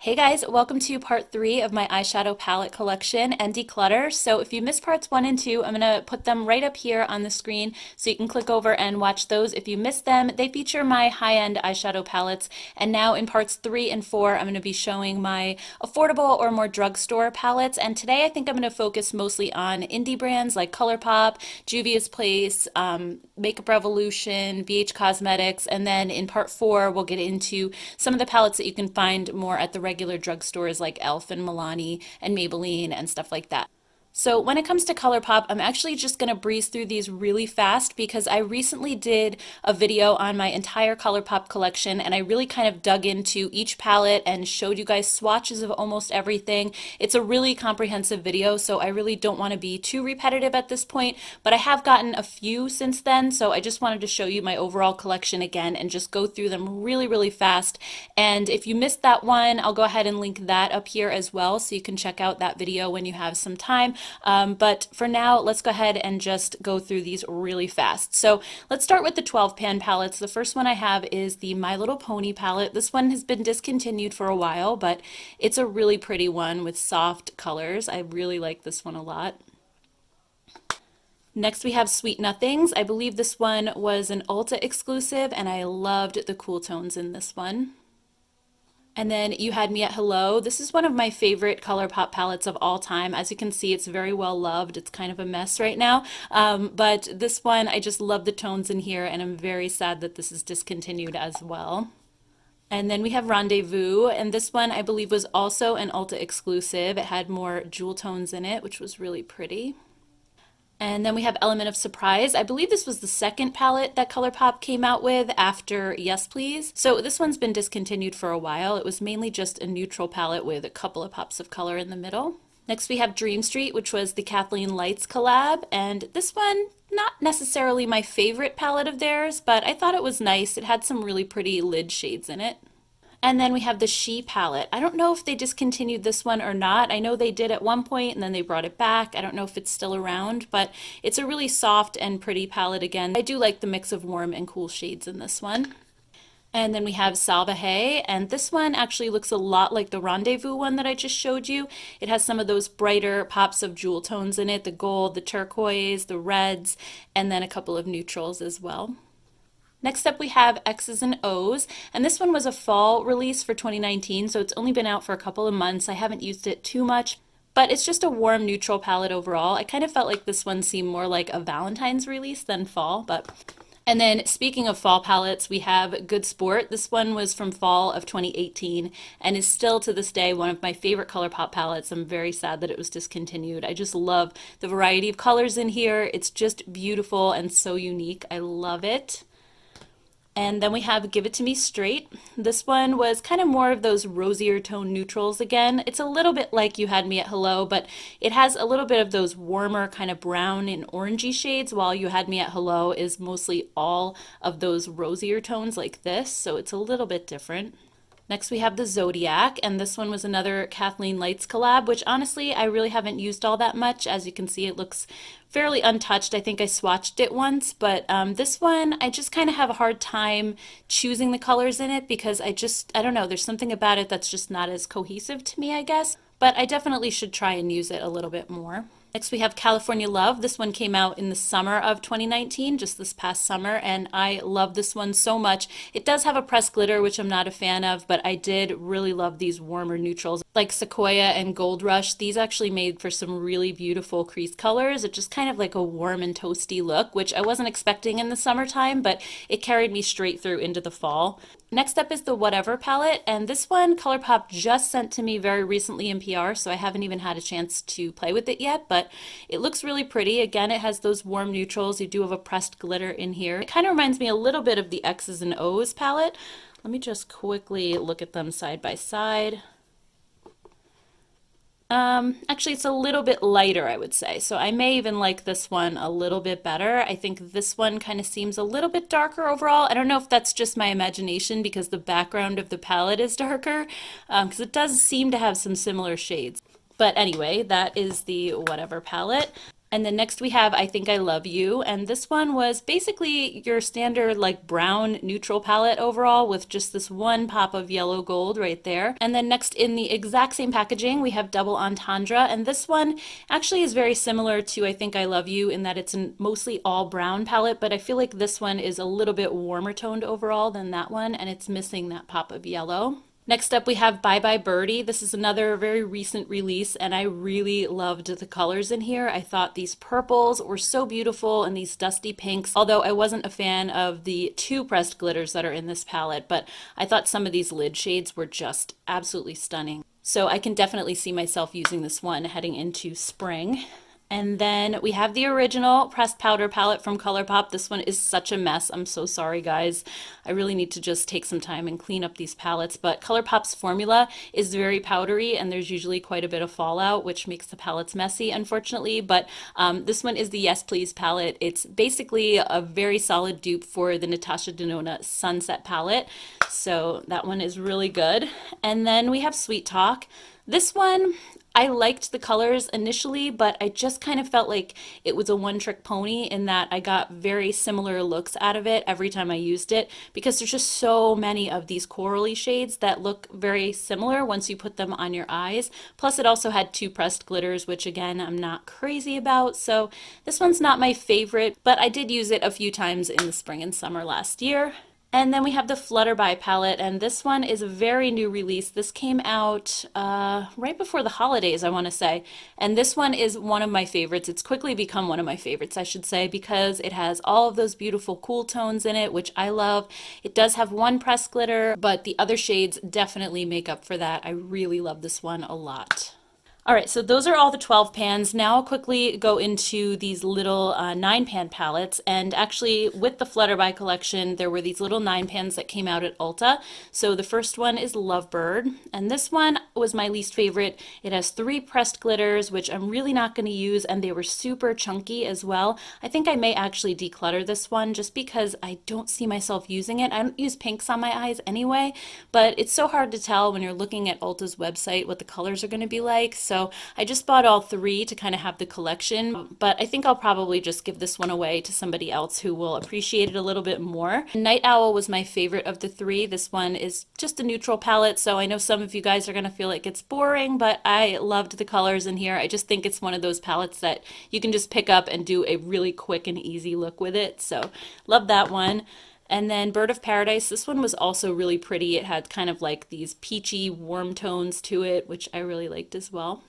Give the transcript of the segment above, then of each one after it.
Hey guys, welcome to part 3 of my eyeshadow palette collection and declutter. So if you missed parts 1 and 2, I'm going to put them right up here on the screen so you can click over and watch those. If you missed them, they feature my high-end eyeshadow palettes. And now in parts 3 and 4, I'm going to be showing my affordable or more drugstore palettes. And today I think I'm going to focus mostly on indie brands like ColourPop, JUVIA'S Place, Makeup Revolution, Cosmetics, and then in part 4 we'll get into some of the palettes that you can find more at the regular drugstores like Elf and Milani and Maybelline and stuff like that. So when it comes to ColourPop, I'm actually just going to breeze through these really fast because I recently did a video on my entire ColourPop collection and I really kind of dug into each palette and showed you guys swatches of almost everything. It's a really comprehensive video, so I really don't want to be too repetitive at this point, but I have gotten a few since then, so I just wanted to show you my overall collection again and just go through them really, really fast. And if you missed that one, I'll go ahead and link that up here as well so you can check out that video when you have some time. But for now, let's go ahead and just go through these really fast. So let's start with the 12 pan palettes. The first one I have is the My Little Pony palette. This one has been discontinued for a while, but it's a really pretty one with soft colors. I really like this one a lot. Next we have Sweet Nothings. I believe this one was an Ulta exclusive and I loved the cool tones in this one. And then You Had Me at Hello. This is one of my favorite ColourPop palettes of all time. As you can see, it's very well loved. It's kind of a mess right now. But this one, I just love the tones in here, and I'm very sad that this is discontinued as well. And then we have Rendezvous, and this one I believe was also an Ulta exclusive. It had more jewel tones in it, which was really pretty. And then we have Element of Surprise. I believe this was the second palette that ColourPop came out with after Yes Please. So this one's been discontinued for a while. It was mainly just a neutral palette with a couple of pops of color in the middle. Next we have Dream Street, which was the Kathleen Lights collab. And this one, not necessarily my favorite palette of theirs, but I thought it was nice. It had some really pretty lid shades in it. And then we have the She palette. I don't know if they discontinued this one or not. I know they did at one point and then they brought it back. I don't know if it's still around, but it's a really soft and pretty palette again. I do like the mix of warm and cool shades in this one. And then we have Salvaje, and this one actually looks a lot like the Rendezvous one that I just showed you. It has some of those brighter pops of jewel tones in it, the gold, the turquoise, the reds, and then a couple of neutrals as well. Next up we have X's and O's, and this one was a fall release for 2019, so it's only been out for a couple of months. I haven't used it too much, but it's just a warm neutral palette overall. I kind of felt like this one seemed more like a Valentine's release than fall, but... And then speaking of fall palettes, we have Good Sport. This one was from fall of 2018 and is still to this day one of my favorite ColourPop palettes. I'm very sad that it was discontinued. I just love the variety of colors in here. It's just beautiful and so unique. I love it. And then we have Give It To Me Straight. This one was kind of more of those rosier tone neutrals again. It's a little bit like You Had Me at Hello, but it has a little bit of those warmer kind of brown and orangey shades, while You Had Me at Hello is mostly all of those rosier tones like this, so it's a little bit different. Next we have the Zodiac, and this one was another Kathleen Lights collab, which honestly I really haven't used all that much. As you can see, it looks fairly untouched. I think I swatched it once, but this one I just kind of have a hard time choosing the colors in it because I don't know, there's something about it that's just not as cohesive to me, I guess. But I definitely should try and use it a little bit more. Next we have California Love. This one came out in the summer of 2019, just this past summer, and I love this one so much. It does have a pressed glitter, which I'm not a fan of, but I did really love these warmer neutrals like Sequoia and Gold Rush. These actually made for some really beautiful crease colors. It's just kind of like a warm and toasty look, which I wasn't expecting in the summertime, but it carried me straight through into the fall. Next up is the Whatever palette, and this one ColourPop just sent to me very recently in PR, so I haven't even had a chance to play with it yet, but it looks really pretty. Again, it has those warm neutrals. You do have a pressed glitter in here. It kind of reminds me a little bit of the X's and O's palette. Let me just quickly look at them side by side. Actually, it's a little bit lighter, I would say. So I may even like this one a little bit better. I think this one kind of seems a little bit darker overall. I don't know if that's just my imagination because the background of the palette is darker, because it does seem to have some similar shades. But anyway, that is the Whatever palette. And then next we have I Think I Love You. And this one was basically your standard like brown neutral palette overall with just this one pop of yellow gold right there. And then next in the exact same packaging, we have Double Entendre. And this one actually is very similar to I Think I Love You in that it's a mostly all brown palette, but I feel like this one is a little bit warmer toned overall than that one, and it's missing that pop of yellow. Next up, we have Bye Bye Birdie. This is another very recent release, and I really loved the colors in here. I thought these purples were so beautiful and these dusty pinks, although I wasn't a fan of the two pressed glitters that are in this palette, but I thought some of these lid shades were just absolutely stunning. So I can definitely see myself using this one heading into spring. And then we have the original pressed powder palette from ColourPop. This one is such a mess. I'm so sorry, guys. I really need to just take some time and clean up these palettes. But ColourPop's formula is very powdery, and there's usually quite a bit of fallout, which makes the palettes messy, unfortunately. But this one is the Yes Please palette. It's basically a very solid dupe for the Natasha Denona Sunset palette. So that one is really good. And then we have Sweet Talk. This one, I liked the colors initially, but I just kind of felt like it was a one-trick pony in that I got very similar looks out of it every time I used it because there's just so many of these corally shades that look very similar once you put them on your eyes. Plus it also had two pressed glitters, which again, I'm not crazy about. So this one's not my favorite, but I did use it a few times in the spring and summer last year. And then we have the Flutterby palette, and this one is a very new release. This came out right before the holidays, I want to say. And this one is one of my favorites. It's quickly become one of my favorites, I should say, because it has all of those beautiful cool tones in it, which I love. It does have one pressed glitter, but the other shades definitely make up for that. I really love this one a lot. All right, so those are all the 12 pans. Now I'll quickly go into these little 9-pan palettes. And actually, with the Flutterby collection, there were these little 9 pans that came out at Ulta. So the first one is Lovebird. And this one was my least favorite. It has 3 pressed glitters, which I'm really not going to use. And they were super chunky as well. I think I may actually declutter this one just because I don't see myself using it. I don't use pinks on my eyes anyway. But it's so hard to tell when you're looking at Ulta's website what the colors are going to be like. So I just bought all 3 to kind of have the collection, but I think I'll probably just give this one away to somebody else who will appreciate it a little bit more. Night Owl was my favorite of the 3. This one is just a neutral palette, so I know some of you guys are going to feel like it's boring, but I loved the colors in here. I just think it's one of those palettes that you can just pick up and do a really quick and easy look with it, so love that one. And then Bird of Paradise, this one was also really pretty. It had kind of like these peachy warm tones to it, which I really liked as well.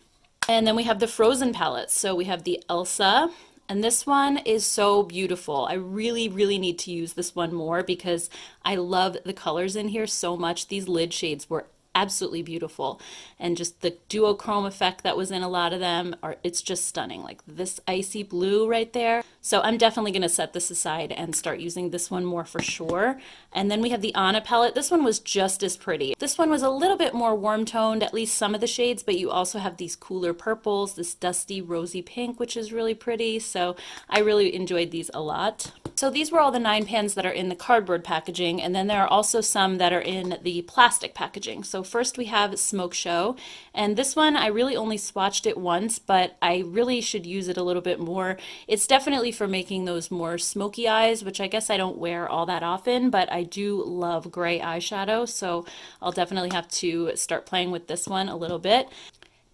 And then we have the Frozen palettes. So we have the Elsa, and this one is so beautiful. I really, really need to use this one more because I love the colors in here so much. These lid shades were absolutely beautiful, and just the duochrome effect that was in a lot of them it's just stunning, like this icy blue right there. So I'm definitely going to set this aside and start using this one more for sure. And then we have the Anna palette. This one was just as pretty. This one was a little bit more warm toned, at least some of the shades, but you also have these cooler purples, this dusty rosy pink, which is really pretty. So I really enjoyed these a lot. So these were all the 9 pans that are in the cardboard packaging, and then there are also some that are in the plastic packaging. So first we have Smoke Show, and this one I really only swatched it once, but I really should use it a little bit more. It's definitely for making those more smoky eyes, which I guess I don't wear all that often, but I do love gray eyeshadow, so I'll definitely have to start playing with this one a little bit.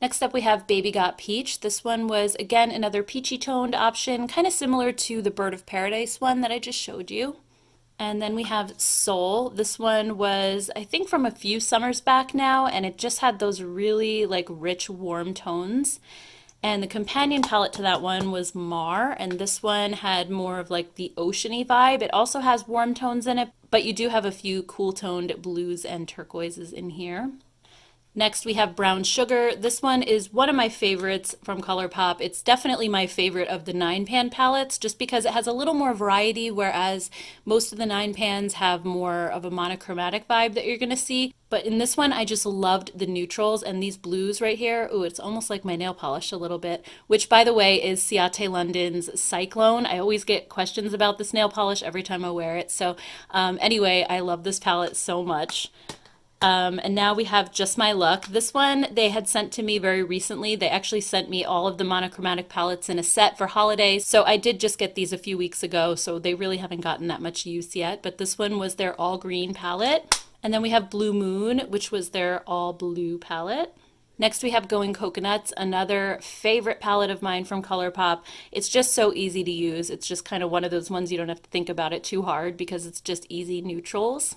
Next up we have Baby Got Peach. This one was again another peachy toned option, kind of similar to the Bird of Paradise one that I just showed you. And then we have Soul. This one was, I think, from a few summers back now, and it just had those really like rich warm tones. And the companion palette to that one was Mar, and this one had more of like the oceany vibe. It also has warm tones in it, but you do have a few cool toned blues and turquoises in here. Next we have Brown Sugar. This one is one of my favorites from ColourPop. It's definitely my favorite of the 9-pan palettes just because it has a little more variety, whereas most of the 9 pans have more of a monochromatic vibe that you're going to see. But in this one, I just loved the neutrals and these blues right here. Ooh, it's almost like my nail polish a little bit, which by the way is Ciate London's Cyclone. I always get questions about this nail polish every time I wear it. So anyway, I love this palette so much. And now we have Just My Luck. This one they had sent to me very recently. They actually sent me all of the monochromatic palettes in a set for holidays. So I did just get these a few weeks ago, so they really haven't gotten that much use yet. But this one was their all green palette. And then we have Blue Moon, which was their all blue palette. Next we have Going Coconuts, another favorite palette of mine from ColourPop. It's just so easy to use. It's just kind of one of those ones you don't have to think about it too hard because it's just easy neutrals.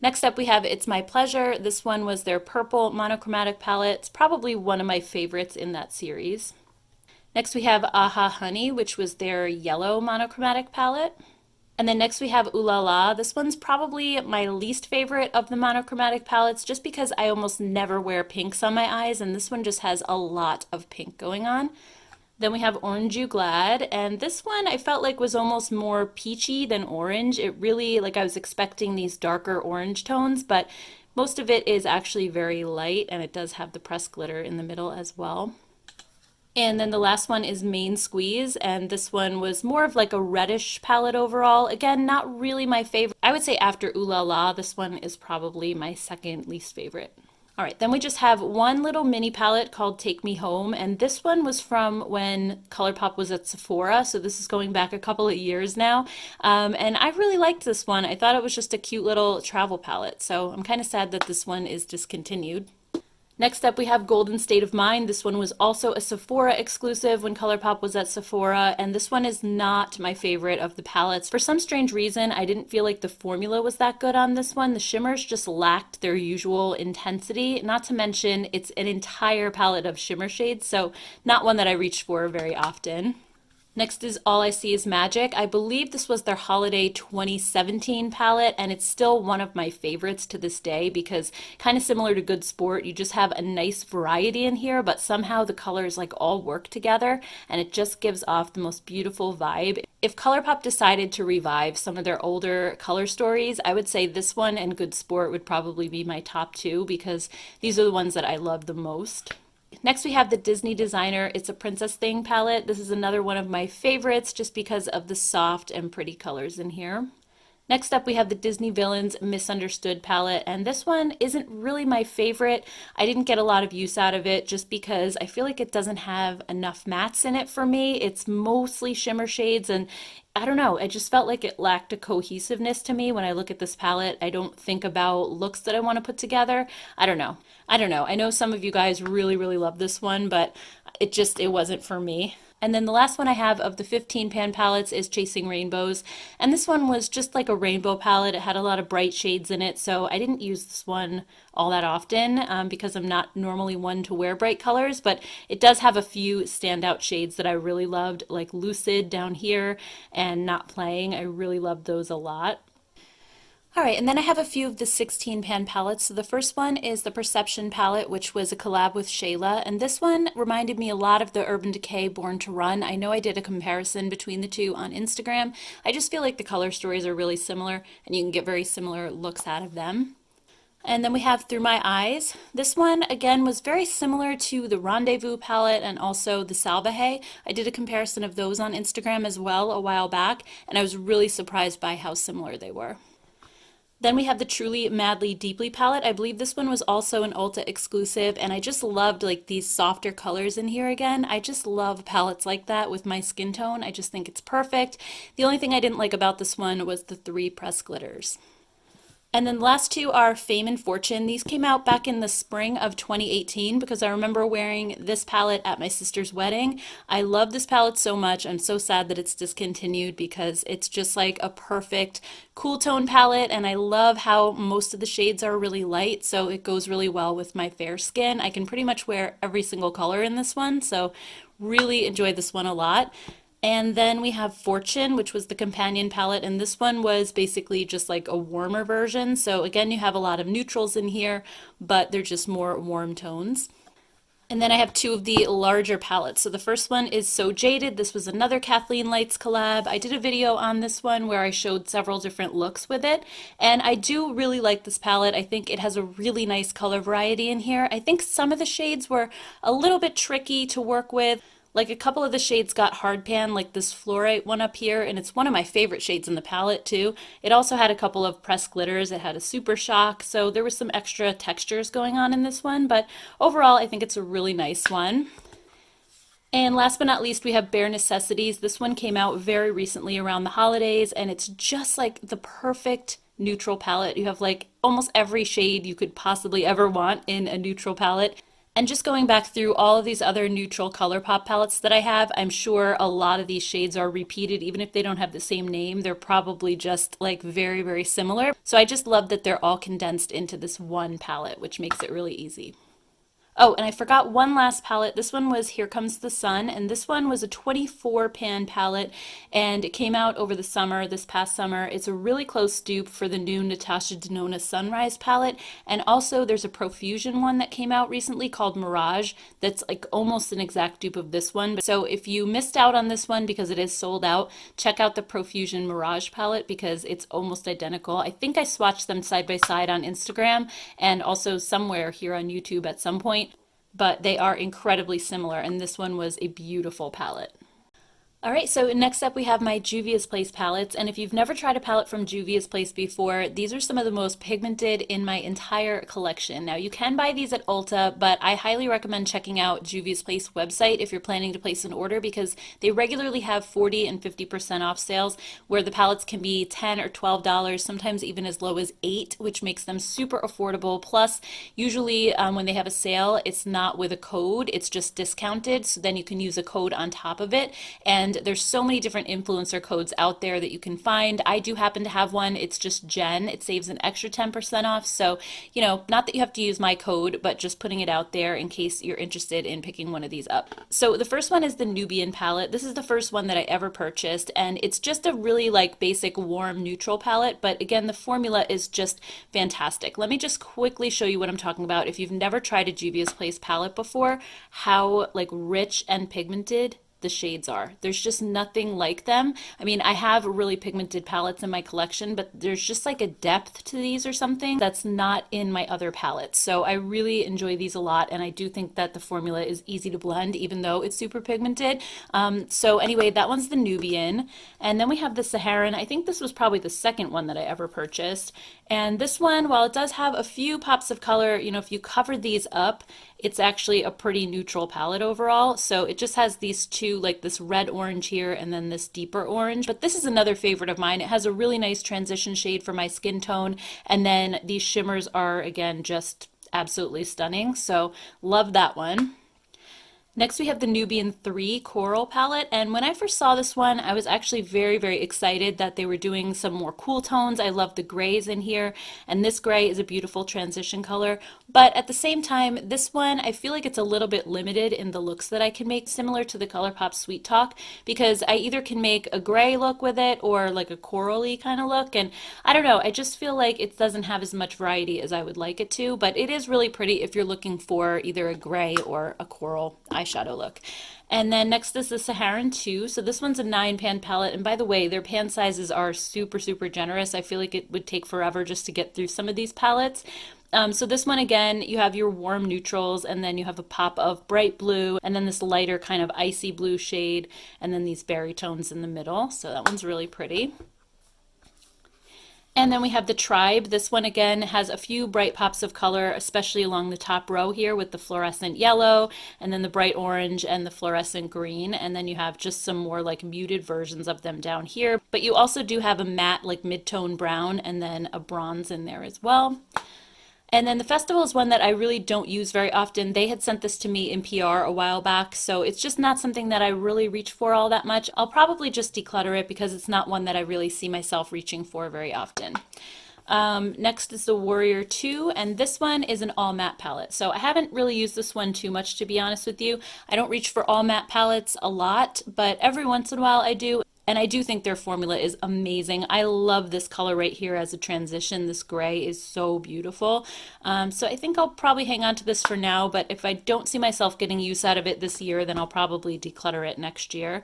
Next up we have It's My Pleasure. This one was their purple monochromatic palette. It's probably one of my favorites in that series. Next we have Aha Honey, which was their yellow monochromatic palette. And then next we have Ooh La La. This one's probably my least favorite of the monochromatic palettes just because I almost never wear pinks on my eyes, and this one just has a lot of pink going on. Then we have Orange You Glad, and this one I felt like was almost more peachy than orange. It really, like I was expecting these darker orange tones, but most of it is actually very light, and it does have the pressed glitter in the middle as well. And then the last one is Main Squeeze, and this one was more of like a reddish palette overall. Again, not really my favorite. I would say after Ooh La La, this one is probably my second least favorite. All right, then we just have one little mini palette called Take Me Home, and this one was from when ColourPop was at Sephora, so this is going back a couple of years now. And I really liked this one. I thought it was just a cute little travel palette, so I'm kind of sad that this one is discontinued. Next up we have Golden State of Mind. This one was also a Sephora exclusive when ColourPop was at Sephora, and this one is not my favorite of the palettes. For some strange reason, I didn't feel like the formula was that good on this one. The shimmers just lacked their usual intensity, not to mention it's an entire palette of shimmer shades, so not one that I reach for very often. Next is All I See Is Magic. I believe this was their holiday 2017 palette, and it's still one of my favorites to this day because kind of similar to Good Sport, you just have a nice variety in here, but somehow the colors like all work together and it just gives off the most beautiful vibe. If ColourPop decided to revive some of their older color stories, I would say this one and Good Sport would probably be my top two because these are the ones that I love the most. Next we have the Disney Designer It's a Princess Thing palette. This is another one of my favorites just because of the soft and pretty colors in here. Next up we have the Disney Villains Misunderstood palette, and this one isn't really my favorite. I didn't get a lot of use out of it just because I feel like it doesn't have enough mattes in it for me. It's mostly shimmer shades, and I don't know, I just felt like it lacked a cohesiveness to me when I look at this palette. I don't think about looks that I want to put together. I don't know. I know some of you guys really, really love this one, but it wasn't for me. And then the last one I have of the 15 pan palettes is Chasing Rainbows. And this one was just like a rainbow palette. It had a lot of bright shades in it, so I didn't use this one all that often because I'm not normally one to wear bright colors, but it does have a few standout shades that I really loved, like Lucid down here and Not Playing. I really loved those a lot. All right, and then I have a few of the 16 pan palettes. So the first one is the Perception palette, which was a collab with Shayla, and this one reminded me a lot of the Urban Decay Born to Run. I know I did a comparison between the two on Instagram. I just feel like the color stories are really similar, and you can get very similar looks out of them. And then we have Through My Eyes. This one, again, was very similar to the Rendezvous palette and also the Salvaje. I did a comparison of those on Instagram as well a while back, and I was really surprised by how similar they were. Then we have the Truly Madly Deeply palette. I believe this one was also an Ulta exclusive, and I just loved like these softer colors in here again. I just love palettes like that with my skin tone. I just think it's perfect. The only thing I didn't like about this one was the 3 pressed glitters. And then the last two are Fame and Fortune. These came out back in the spring of 2018 because I remember wearing this palette at my sister's wedding. I love this palette so much. I'm so sad that it's discontinued because it's just like a perfect cool tone palette, and I love how most of the shades are really light, so it goes really well with my fair skin. I can pretty much wear every single color in this one, so really enjoyed this one a lot. And then we have Fortune, which was the companion palette, and this one was basically just like a warmer version. So again, you have a lot of neutrals in here, but they're just more warm tones. And then I have two of the larger palettes. So the first one is So Jaded. This was another Kathleen Lights collab. I did a video on this one where I showed several different looks with it, and I do really like this palette. I think it has a really nice color variety in here. I think some of the shades were a little bit tricky to work with. Like a couple of the shades got hard pan, like this fluorite one up here, and it's one of my favorite shades in the palette too. It also had a couple of pressed glitters. It had a super shock, so there was some extra textures going on in this one, but overall I think it's a really nice one. And last but not least, we have Bare Necessities. This one came out very recently around the holidays, and it's just like the perfect neutral palette. You have like almost every shade you could possibly ever want in a neutral palette. And just going back through all of these other neutral ColourPop palettes that I have, I'm sure a lot of these shades are repeated. Even if they don't have the same name, they're probably just like very, very similar. So I just love that they're all condensed into this one palette, which makes it really easy. Oh, and I forgot one last palette. This one was Here Comes the Sun, and this one was a 24 pan palette, and it came out over the summer, this past summer. It's a really close dupe for the new Natasha Denona Sunrise palette, and also there's a Profusion one that came out recently called Mirage that's like almost an exact dupe of this one. So if you missed out on this one because it is sold out, check out the Profusion Mirage palette because it's almost identical. I think I swatched them side by side on Instagram and also somewhere here on YouTube at some point, but they are incredibly similar, and this one was a beautiful palette. All right, so next up we have my Juvia's Place palettes, and if you've never tried a palette from Juvia's Place before, these are some of the most pigmented in my entire collection. Now you can buy these at Ulta, but I highly recommend checking out Juvia's Place website if you're planning to place an order because they regularly have 40 and 50% off sales where the palettes can be $10 or $12, sometimes even as low as $8, which makes them super affordable. Plus, usually when they have a sale, it's not with a code, it's just discounted, so then you can use a code on top of it. And there's so many different influencer codes out there that you can find. I do happen to have one. It's just Jen. It saves an extra 10% off. So, you know, not that you have to use my code, but just putting it out there in case you're interested in picking one of these up. So the first one is the Nubian palette. This is the first one that I ever purchased, and it's just a really like basic warm neutral palette, but again, the formula is just fantastic. Let me just quickly show you what I'm talking about. If you've never tried a Juvia's Place palette before, how like rich and pigmented the shades are. There's just nothing like them. I mean, I have really pigmented palettes in my collection, but there's just like a depth to these or something that's not in my other palettes. So I really enjoy these a lot, and I do think that the formula is easy to blend even though it's super pigmented. So anyway, that one's the Nubian. And then we have the Saharan. I think this was probably the second one that I ever purchased. And this one, while it does have a few pops of color, you know, if you cover these up, it's actually a pretty neutral palette overall. So it just has these two, like this red orange here and then this deeper orange. But this is another favorite of mine. It has a really nice transition shade for my skin tone. And then these shimmers are, again, just absolutely stunning. So love that one. Next we have the Nubian 3 Coral palette, and when I first saw this one, I was actually very, very excited that they were doing some more cool tones. I love the grays in here, and this gray is a beautiful transition color, but at the same time, this one, I feel like it's a little bit limited in the looks that I can make, similar to the ColourPop Sweet Talk, because I either can make a gray look with it or like a corally kind of look, and I don't know, I just feel like it doesn't have as much variety as I would like it to, but it is really pretty if you're looking for either a gray or a coral eyeshadow look. And then next is the Saharan 2. So this one's a 9-pan palette, and by the way, their pan sizes are super, super generous. I feel like it would take forever just to get through some of these palettes. So this one, again, you have your warm neutrals, and then you have a pop of bright blue, and then this lighter kind of icy blue shade, and then these berry tones in the middle. So that one's really pretty. And then we have the Tribe. This one again has a few bright pops of color, especially along the top row here with the fluorescent yellow and then the bright orange and the fluorescent green. And then you have just some more like muted versions of them down here. But you also do have a matte like mid-tone brown and then a bronze in there as well. And then the Festival is one that I really don't use very often. They had sent this to me in PR a while back, so it's just not something that I really reach for all that much. I'll probably just declutter it because it's not one that I really see myself reaching for very often. Next is the Warrior 2, and this one is an all matte palette. So I haven't really used this one too much, to be honest with you. I don't reach for all matte palettes a lot, but every once in a while I do. And I do think their formula is amazing. I love this color right here as a transition. This gray is so beautiful. So I think I'll probably hang on to this for now, but if I don't see myself getting use out of it this year, then I'll probably declutter it next year.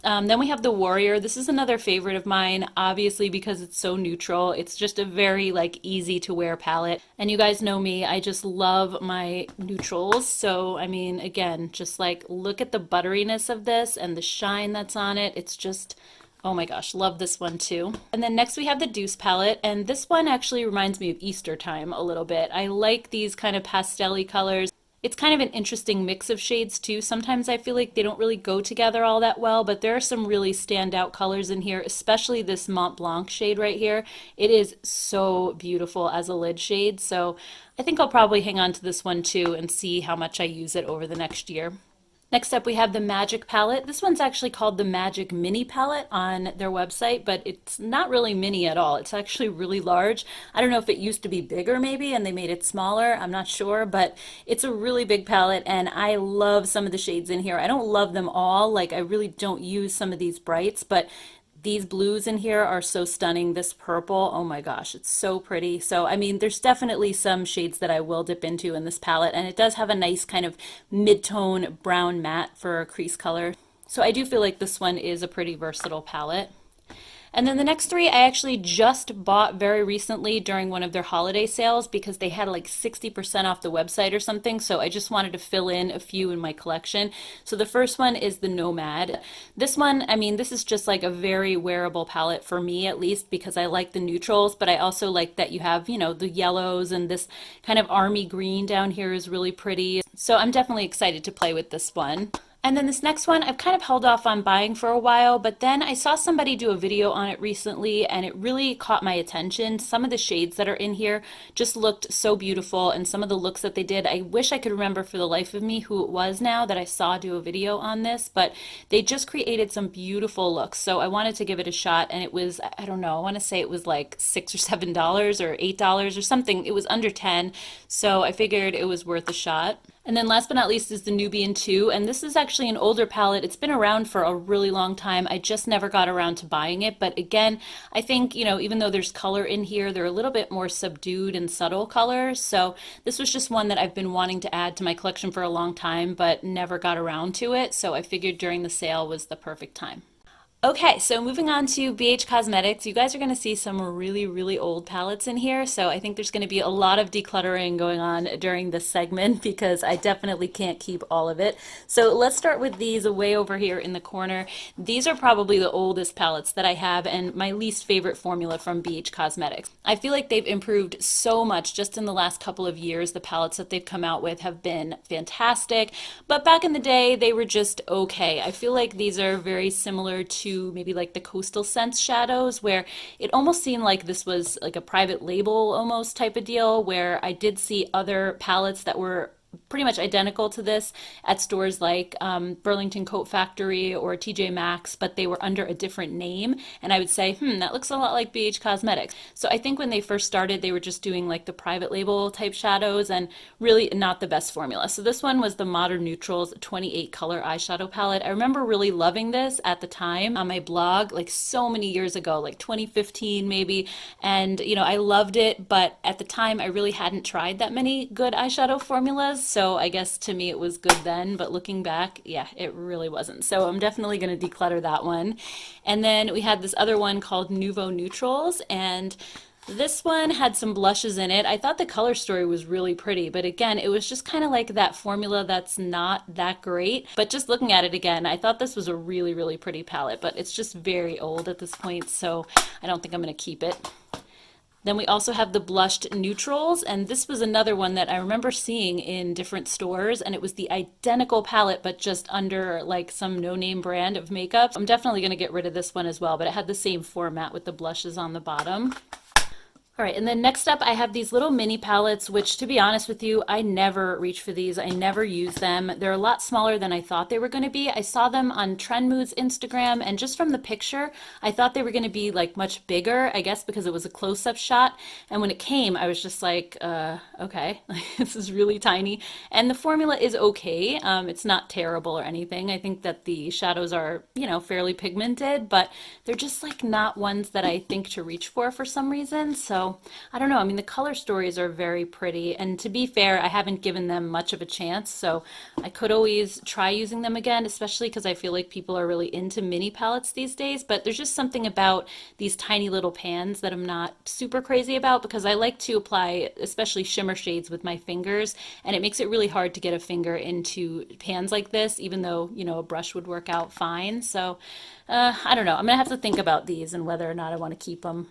Then we have the Warrior. This is another favorite of mine, obviously because it's so neutral. It's just a very like easy to wear palette. And you guys know me, I just love my neutrals. So, I mean, again, just like look at the butteriness of this and the shine that's on it. It's just, oh my gosh, love this one too. And then next we have the Deuce palette, and this one actually reminds me of Easter time a little bit. I like these kind of pastel-y colors. It's kind of an interesting mix of shades too. Sometimes I feel like they don't really go together all that well, but there are some really standout colors in here, especially this Mont Blanc shade right here. It is so beautiful as a lid shade, so I think I'll probably hang on to this one too and see how much I use it over the next year. Next up, we have the Magic palette. This one's actually called the Magic Mini palette on their website, but it's not really mini at all. It's actually really large. I don't know if it used to be bigger maybe and they made it smaller. I'm not sure, but it's a really big palette and I love some of the shades in here. I don't love them all. Like I really don't use some of these brights, but these blues in here are so stunning. This purple, oh my gosh, it's so pretty. So, I mean, there's definitely some shades that I will dip into in this palette, and it does have a nice kind of mid-tone brown matte for a crease color. So I do feel like this one is a pretty versatile palette. And then the next three I actually just bought very recently during one of their holiday sales because they had like 60% off the website or something. So I just wanted to fill in a few in my collection. So the first one is the Nomad. This one, I mean, this is just like a very wearable palette for me at least because I like the neutrals, but I also like that you have, you know, the yellows and this kind of army green down here is really pretty. So I'm definitely excited to play with this one. And then this next one, I've kind of held off on buying for a while, but then I saw somebody do a video on it recently and it really caught my attention. Some of the shades that are in here just looked so beautiful and some of the looks that they did, I wish I could remember for the life of me who it was now that I saw do a video on this, but they just created some beautiful looks. So I wanted to give it a shot and it was, I don't know, I want to say it was like $6 or $7 or $8 or something. It was under 10, so I figured it was worth a shot. And then last but not least is the Nubian 2, and this is actually an older palette. It's been around for a really long time. I just never got around to buying it, but again, I think, you know, even though there's color in here, they're a little bit more subdued and subtle colors. So this was just one that I've been wanting to add to my collection for a long time, but never got around to it. So I figured during the sale was the perfect time. Okay, so moving on to BH Cosmetics, you guys are going to see some really, really old palettes in here, so I think there's going to be a lot of decluttering going on during this segment because I definitely can't keep all of it. So let's start with these way over here in the corner. These are probably the oldest palettes that I have and my least favorite formula from BH Cosmetics. I feel like they've improved so much just in the last couple of years. The palettes that they've come out with have been fantastic, but back in the day they were just okay. I feel like these are very similar to maybe like the Coastal Scents shadows where it almost seemed like this was like a private label almost type of deal where I did see other palettes that were pretty much identical to this at stores like Burlington Coat Factory or TJ Maxx, but they were under a different name. And I would say, that looks a lot like BH Cosmetics. So I think when they first started, they were just doing like the private label type shadows and really not the best formula. So this one was the Modern Neutrals 28 color eyeshadow palette. I remember really loving this at the time on my blog, like so many years ago, like 2015 maybe. And, you know, I loved it, but at the time I really hadn't tried that many good eyeshadow formulas. So I guess to me it was good then, but looking back, yeah, it really wasn't. So I'm definitely going to declutter that one. And then we had this other one called Nouveau Neutrals, and this one had some blushes in it. I thought the color story was really pretty, but again, it was just kind of like that formula that's not that great. But just looking at it again, I thought this was a really, really pretty palette, but it's just very old at this point, so I don't think I'm going to keep it. Then we also have the blushed neutrals, and this was another one that I remember seeing in different stores, and it was the identical palette but just under like some no-name brand of makeup. I'm definitely going to get rid of this one as well, but it had the same format with the blushes on the bottom. All right, and then next up I have these little mini palettes, which to be honest with you, I never reach for these. I never use them. They're a lot smaller than I thought they were going to be. I saw them on Trend Mood's Instagram, and just from the picture, I thought they were going to be like much bigger, I guess because it was a close-up shot. And when it came, I was just like, okay, this is really tiny. And the formula is okay. It's not terrible or anything. I think that the shadows are, you know, fairly pigmented, but they're just like not ones that I think to reach for some reason. So So I don't know. I mean, the color stories are very pretty. And to be fair, I haven't given them much of a chance. So I could always try using them again, especially because I feel like people are really into mini palettes these days. But there's just something about these tiny little pans that I'm not super crazy about because I like to apply especially shimmer shades with my fingers. And it makes it really hard to get a finger into pans like this, even though, you know, a brush would work out fine. So I don't know. I'm gonna have to think about these and whether or not I want to keep them.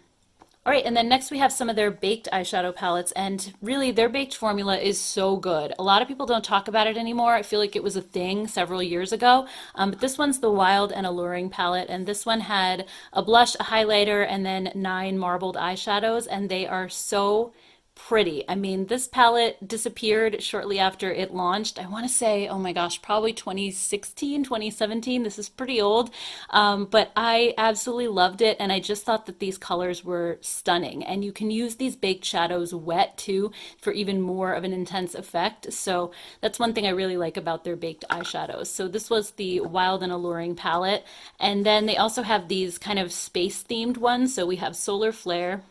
All right, and then next we have some of their baked eyeshadow palettes, and really their baked formula is so good. A lot of people don't talk about it anymore. I feel like it was a thing several years ago, but this one's the Wild and Alluring palette, and this one had a blush, a highlighter, and then 9 marbled eyeshadows, and they are so pretty. I mean, this palette disappeared shortly after it launched. I want to say, oh my gosh, probably 2016, 2017. This is pretty old, but I absolutely loved it. And I just thought that these colors were stunning. And you can use these baked shadows wet too for even more of an intense effect. So that's one thing I really like about their baked eyeshadows. So this was the Wild and Alluring palette. And then they also have these kind of space themed ones. So we have Solar Flare,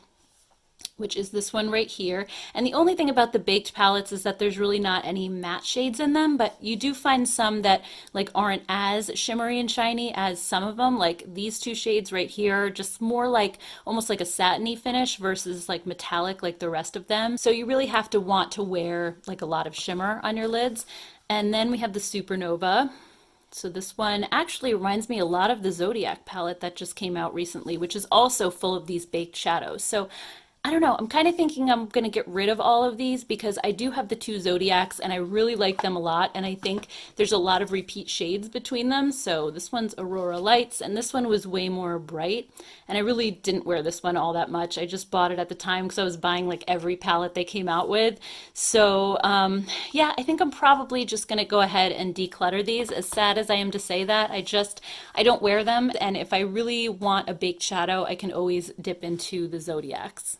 which is this one right here. And the only thing about the baked palettes is that there's really not any matte shades in them, but you do find some that like aren't as shimmery and shiny as some of them. Like these two shades right here, just more like almost like a satiny finish versus like metallic like the rest of them. So you really have to want to wear like a lot of shimmer on your lids. And then we have the Supernova. So this one actually reminds me a lot of the Zodiac palette that just came out recently, which is also full of these baked shadows. So I don't know. I'm kind of thinking I'm going to get rid of all of these because I do have the 2 Zodiacs and I really like them a lot. And I think there's a lot of repeat shades between them. So this one's Aurora Lights and this one was way more bright. And I really didn't wear this one all that much. I just bought it at the time because I was buying like every palette they came out with. So yeah, I think I'm probably just going to go ahead and declutter these. As sad as I am to say that, I don't wear them. And if I really want a baked shadow, I can always dip into the Zodiacs.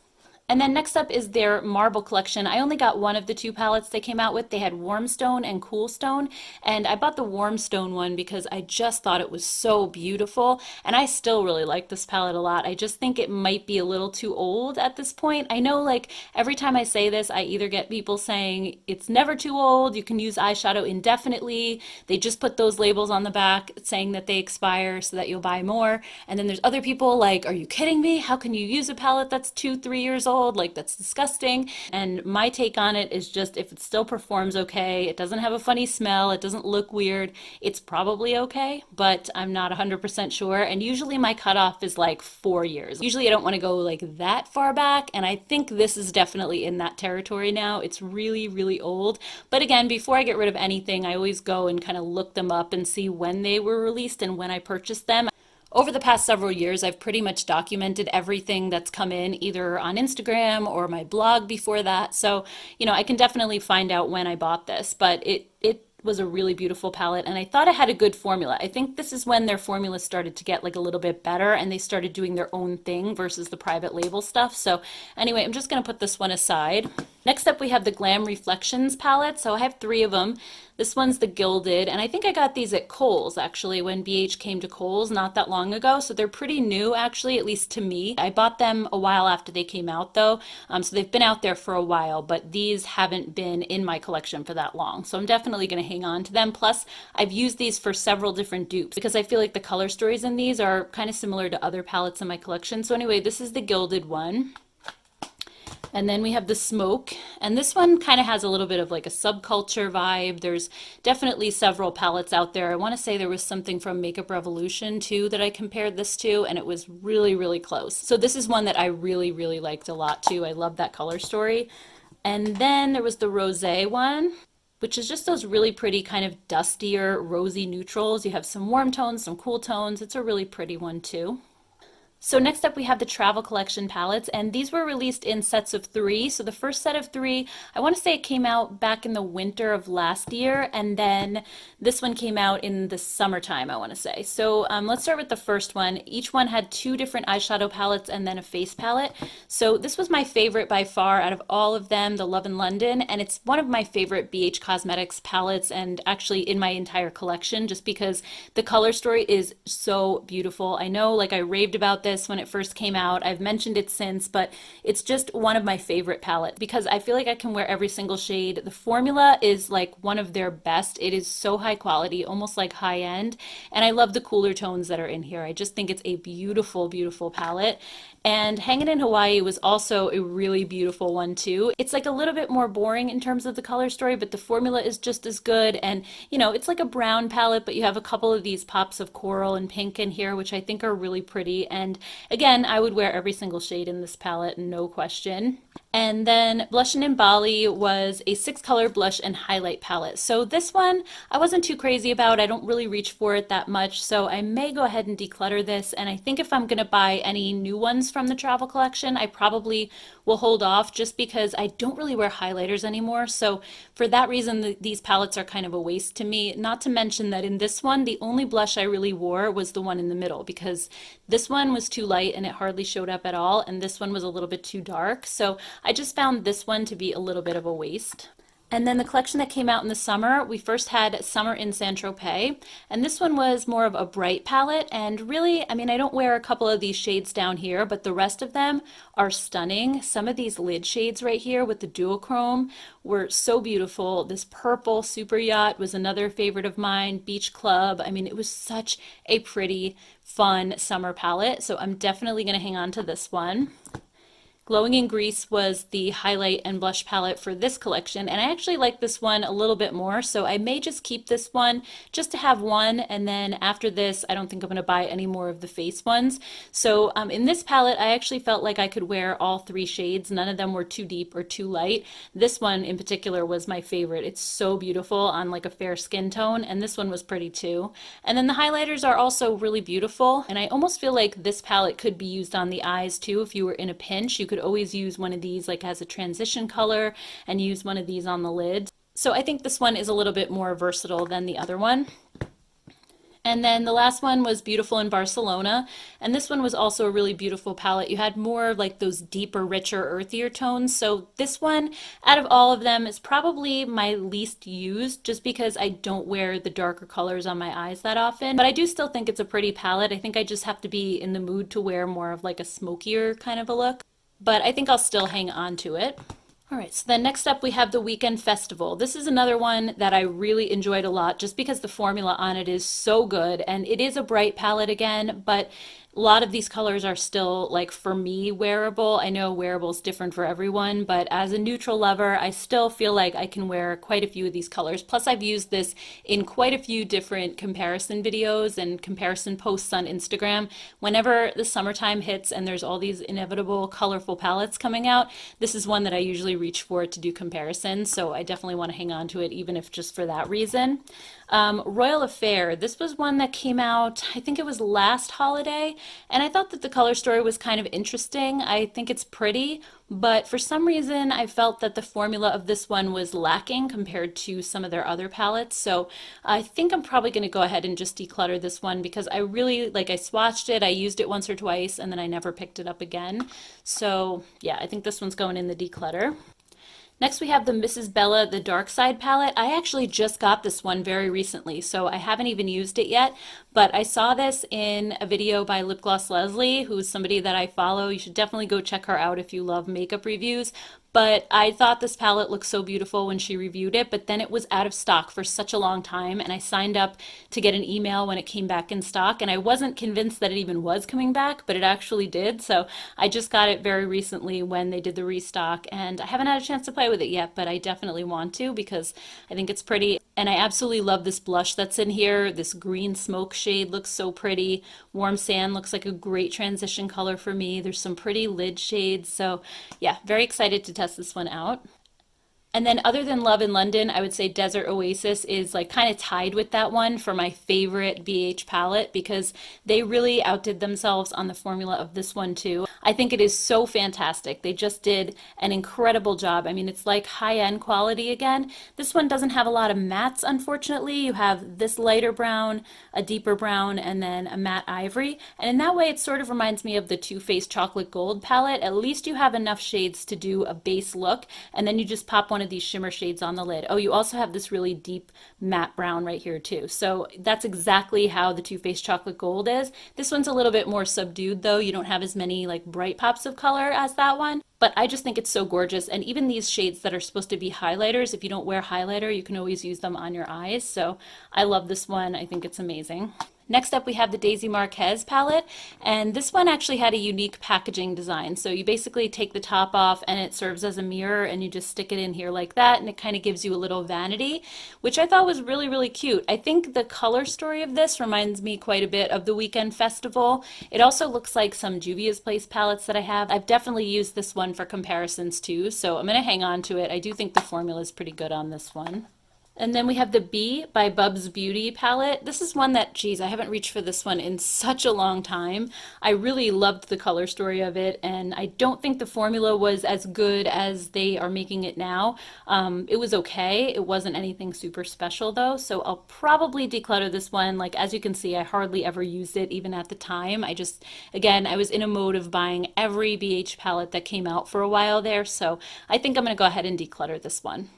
And then next up is their marble collection. I only got one of the 2 palettes they came out with. They had Warm Stone and Cool Stone. And I bought the Warm Stone one because I just thought it was so beautiful. And I still really like this palette a lot. I just think it might be a little too old at this point. I know like every time I say this, I either get people saying it's never too old, you can use eyeshadow indefinitely. They just put those labels on the back saying that they expire so that you'll buy more. And then there's other people like, are you kidding me? How can you use a palette that's 2, 3 years old? Like that's disgusting. And my take on it is just if it still performs okay, it doesn't have a funny smell, it doesn't look weird, it's probably okay, but I'm not 100% sure. And usually my cutoff is like 4 years. Usually I don't want to go like that far back, and I think this is definitely in that territory now. It's really, really old. But again, before I get rid of anything, I always go and kind of look them up and see when they were released and when I purchased them. Over the past several years, I've pretty much documented everything that's come in either on Instagram or my blog before that. So, you know, I can definitely find out when I bought this, but it was a really beautiful palette and I thought it had a good formula. I think this is when their formula started to get like a little bit better and they started doing their own thing versus the private label stuff. So anyway, I'm just going to put this one aside. Next up, we have the Glam Reflections palette. So I have 3 of them. This one's the Gilded, and I think I got these at Kohl's actually when BH came to Kohl's not that long ago. So they're pretty new actually, at least to me. I bought them a while after they came out though. So they've been out there for a while, but these haven't been in my collection for that long. So I'm definitely going to hang on to them. Plus, I've used these for several different dupes because I feel like the color stories in these are kind of similar to other palettes in my collection. So anyway, this is the Gilded one. And then we have the Smoke, and this one kind of has a little bit of like a subculture vibe. There's definitely several palettes out there. I want to say there was something from Makeup Revolution too that I compared this to, and it was really, really close. So this is one that I really, really liked a lot too. I love that color story. And then there was the Rosé one, which is just those really pretty kind of dustier, rosy neutrals. You have some warm tones, some cool tones. It's a really pretty one too. So next up we have the Travel Collection palettes, and these were released in sets of 3. So the first set of 3, I want to say it came out back in the winter of last year, and then this one came out in the summertime, I want to say. So let's start with the first one. Each one had 2 different eyeshadow palettes and then a face palette. So this was my favorite by far out of all of them, the Love in London, and it's one of my favorite BH Cosmetics palettes and actually in my entire collection just because the color story is so beautiful. I know like I raved about this this when it first came out. I've mentioned it since, but it's just one of my favorite palettes because I feel like I can wear every single shade. The formula is like one of their best. It is so high quality, almost like high end. And I love the cooler tones that are in here. I just think it's a beautiful, beautiful palette. And Hanging in Hawaii was also a really beautiful one too. It's like a little bit more boring in terms of the color story, but the formula is just as good. And you know, it's like a brown palette, but you have a couple of these pops of coral and pink in here, which I think are really pretty. And again, I would wear every single shade in this palette, no question. And then Blushin' in Bali was a 6-color blush and highlight palette. So this one I wasn't too crazy about. I don't really reach for it that much, so I may go ahead and declutter this. And I think if I'm gonna buy any new ones from the travel collection, I probably will hold off just because I don't really wear highlighters anymore. So for that reason, these palettes are kind of a waste to me. Not to mention that in this one, the only blush I really wore was the one in the middle because this one was too light and it hardly showed up at all, and this one was a little bit too dark. So I just found this one to be a little bit of a waste. And then the collection that came out in the summer, we first had Summer in Saint-Tropez, and this one was more of a bright palette. And really, I mean, I don't wear a couple of these shades down here, but the rest of them are stunning. Some of these lid shades right here with the duochrome were so beautiful. This purple Super Yacht was another favorite of mine, Beach Club. I mean, it was such a pretty, fun summer palette, so I'm definitely going to hang on to this one. Glowing in Grease was the highlight and blush palette for this collection, and I actually like this one a little bit more, so I may just keep this one just to have one, and then after this I don't think I'm going to buy any more of the face ones. So in this palette I actually felt like I could wear all 3 shades. None of them were too deep or too light. This one in particular was my favorite. It's so beautiful on like a fair skin tone, and this one was pretty too. And then the highlighters are also really beautiful, and I almost feel like this palette could be used on the eyes too. If you were in a pinch, you could always use one of these like as a transition color and use one of these on the lid. So I think this one is a little bit more versatile than the other one. And then the last one was Beautiful in Barcelona, and this one was also a really beautiful palette. You had more of like those deeper, richer, earthier tones. So this one, out of all of them, is probably my least used just because I don't wear the darker colors on my eyes that often. But I do still think it's a pretty palette. I think I just have to be in the mood to wear more of like a smokier kind of a look. But I think I'll still hang on to it. All right, so then next up we have the Weekend Festival. This is another one that I really enjoyed a lot just because the formula on it is so good, and it is a bright palette again, but a lot of these colors are still, like, for me, wearable. I know wearable is different for everyone, but as a neutral lover, I still feel like I can wear quite a few of these colors. Plus, I've used this in quite a few different comparison videos and comparison posts on Instagram. Whenever the summertime hits and there's all these inevitable colorful palettes coming out, this is one that I usually reach for to do comparisons, so I definitely want to hang on to it, even if just for that reason. Royal Affair, this was one that came out, I think it was last holiday, and I thought that the color story was kind of interesting. I think it's pretty, but for some reason I felt that the formula of this one was lacking compared to some of their other palettes, so I think I'm probably going to go ahead and just declutter this one because I really, like, I swatched it, I used it once or twice, and then I never picked it up again. So yeah, I think this one's going in the declutter. Next we have the Mrs. Bella The Dark Side palette. I actually just got this one very recently, so I haven't even used it yet, but I saw this in a video by Lip Gloss Leslie, who's somebody that I follow. You should definitely go check her out if you love makeup reviews. But I thought this palette looked so beautiful when she reviewed it, but then it was out of stock for such a long time, and I signed up to get an email when it came back in stock, and I wasn't convinced that it even was coming back, but it actually did. So I just got it very recently when they did the restock, and I haven't had a chance to play with it yet, but I definitely want to because I think it's pretty. And I absolutely love this blush that's in here. This green smoke shade looks so pretty. Warm Sand looks like a great transition color for me. There's some pretty lid shades. So yeah, very excited to test this one out. And then other than Love in London, I would say Desert Oasis is like kind of tied with that one for my favorite BH palette because they really outdid themselves on the formula of this one too. I think it is so fantastic. They just did an incredible job. I mean, it's like high-end quality again. This one doesn't have a lot of mattes, unfortunately. You have this lighter brown, a deeper brown, and then a matte ivory. And in that way, it sort of reminds me of the Too Faced Chocolate Gold palette. At least you have enough shades to do a base look, and then you just pop one of these shimmer shades on the lid. Oh, you also have this really deep matte brown right here too. So that's exactly how the Too Faced Chocolate Gold is. This one's a little bit more subdued though. You don't have as many like bright pops of color as that one. But I just think it's so gorgeous. And even these shades that are supposed to be highlighters, if you don't wear highlighter, you can always use them on your eyes. So I love this one. I think it's amazing. Next up, we have the Daisy Marquez palette, and this one actually had a unique packaging design. So you basically take the top off and it serves as a mirror, and you just stick it in here like that, and it kind of gives you a little vanity, which I thought was really, really cute. I think the color story of this reminds me quite a bit of the Weekend Festival. It also looks like some Juvia's Place palettes that I have. I've definitely used this one for comparisons too, so I'm going to hang on to it. I do think the formula is pretty good on this one. And then we have the Bee by Bubs Beauty palette. This is one that, geez, I haven't reached for this one in such a long time. I really loved the color story of it, and I don't think the formula was as good as they are making it now. It was okay. It wasn't anything super special though, so I'll probably declutter this one. Like, as you can see, I hardly ever used it even at the time. I just, again, I was in a mode of buying every BH palette that came out for a while there, so I think I'm going to go ahead and declutter this one.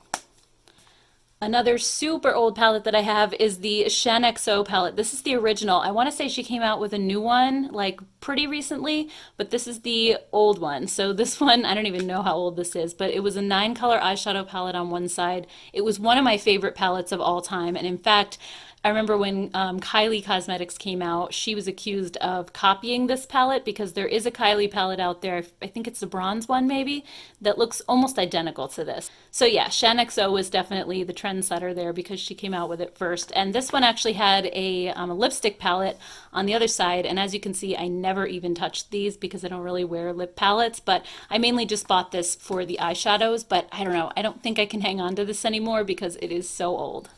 Another super old palette that I have is the XO palette. This is the original. I want to say she came out with a new one like pretty recently, but this is the old one. So this one, I don't even know how old this is, but it was a 9-color eyeshadow palette on one side. It was one of my favorite palettes of all time. And in fact, I remember when Kylie Cosmetics came out, she was accused of copying this palette because there is a Kylie palette out there, I think it's the bronze one maybe, that looks almost identical to this. So yeah, XO was definitely the trendsetter there because she came out with it first. And this one actually had a lipstick palette on the other side, and as you can see, I never even touched these because I don't really wear lip palettes, but I mainly just bought this for the eyeshadows, but I don't know, I don't think I can hang on to this anymore because it is so old.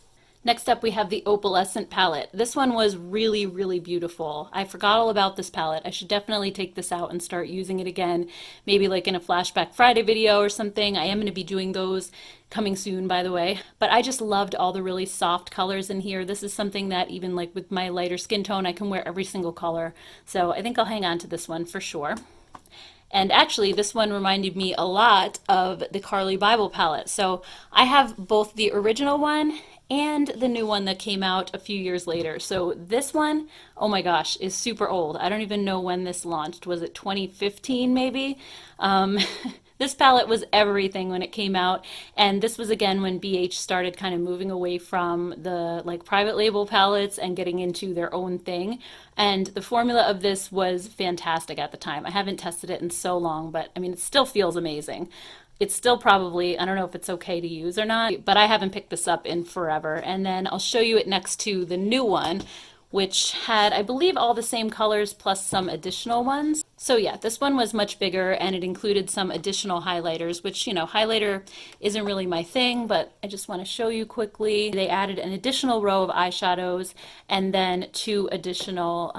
Next up, we have the Opalescent palette. This one was really, really beautiful. I forgot all about this palette. I should definitely take this out and start using it again, maybe like in a Flashback Friday video or something. I am going to be doing those coming soon, by the way. But I just loved all the really soft colors in here. This is something that even like with my lighter skin tone, I can wear every single color. So I think I'll hang on to this one for sure. And actually, this one reminded me a lot of the Carly Bible palette. So I have both the original one and the new one that came out a few years later. So this one, oh my gosh, is super old. I don't even know when this launched. Was it 2015 maybe? This palette was everything when it came out, and this was again when BH started kind of moving away from the like private label palettes and getting into their own thing. And the formula of this was fantastic at the time. I haven't tested it in so long, but I mean, it still feels amazing. It's still probably, I don't know if it's okay to use or not, but I haven't picked this up in forever. And then I'll show you it next to the new one, which had, I believe, all the same colors plus some additional ones. So yeah, this one was much bigger and it included some additional highlighters, which, you know, highlighter isn't really my thing, but I just want to show you quickly. They added an additional row of eyeshadows and then 2 additional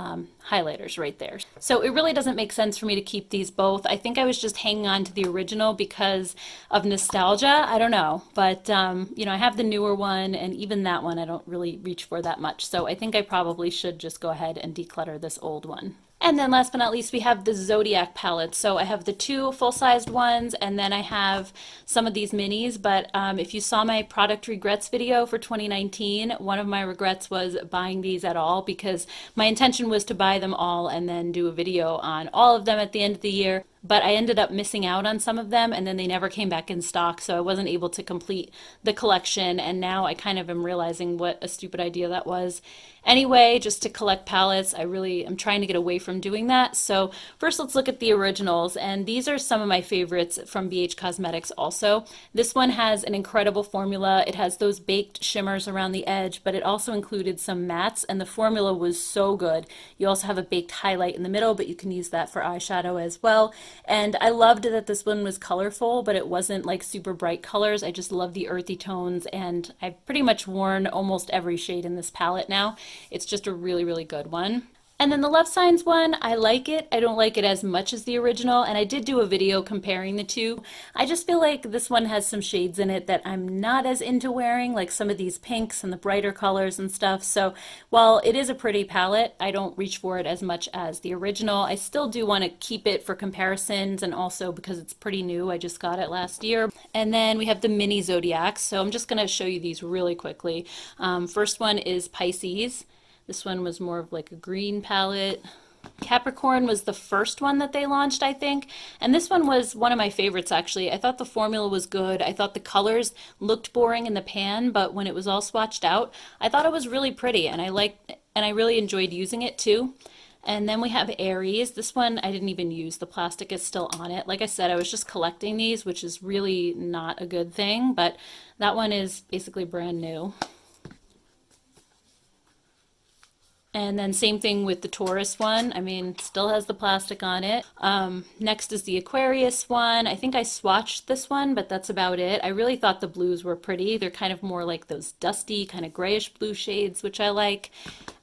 highlighters right there. So it really doesn't make sense for me to keep these both. I think I was just hanging on to the original because of nostalgia. I don't know, but you know, I have the newer one, and even that one I don't really reach for that much. So I think I probably should just go ahead and declutter this old one. And then last but not least, we have the Zodiac palette. So I have the 2 full-sized ones, and then I have some of these minis. But if you saw my product regrets video for 2019, one of my regrets was buying these at all, because my intention was to buy them all and then do a video on all of them at the end of the year. But I ended up missing out on some of them, and then they never came back in stock, so I wasn't able to complete the collection, and now I kind of am realizing what a stupid idea that was. Anyway, just to collect palettes, I really am trying to get away from doing that. So first let's look at the originals, and these are some of my favorites from BH Cosmetics also. This one has an incredible formula. It has those baked shimmers around the edge, but it also included some mattes, and the formula was so good. You also have a baked highlight in the middle, but you can use that for eyeshadow as well. And I loved that this one was colorful, but it wasn't like super bright colors. I just love the earthy tones, and I've pretty much worn almost every shade in this palette now. It's just a really, really good one. And then the Love Signs one, I like it. I don't like it as much as the original, and I did do a video comparing the two. I just feel like this one has some shades in it that I'm not as into wearing, like some of these pinks and the brighter colors and stuff. So while it is a pretty palette, I don't reach for it as much as the original. I still do want to keep it for comparisons and also because it's pretty new. I just got it last year. And then we have the mini Zodiacs. So I'm just going to show you these really quickly. First one is Pisces. This one was more of like a green palette. Capricorn was the first one that they launched, I think. And this one was one of my favorites, actually. I thought the formula was good. I thought the colors looked boring in the pan, but when it was all swatched out, I thought it was really pretty, and I really enjoyed using it too. And then we have Aries. This one I didn't even use. The plastic is still on it. Like I said, I was just collecting these, which is really not a good thing, but that one is basically brand new. And then same thing with the Taurus one. I mean, still has the plastic on it. Next is the Aquarius one. I think I swatched this one, but that's about it. I really thought the blues were pretty. They're kind of more like those dusty, kind of grayish blue shades, which I like.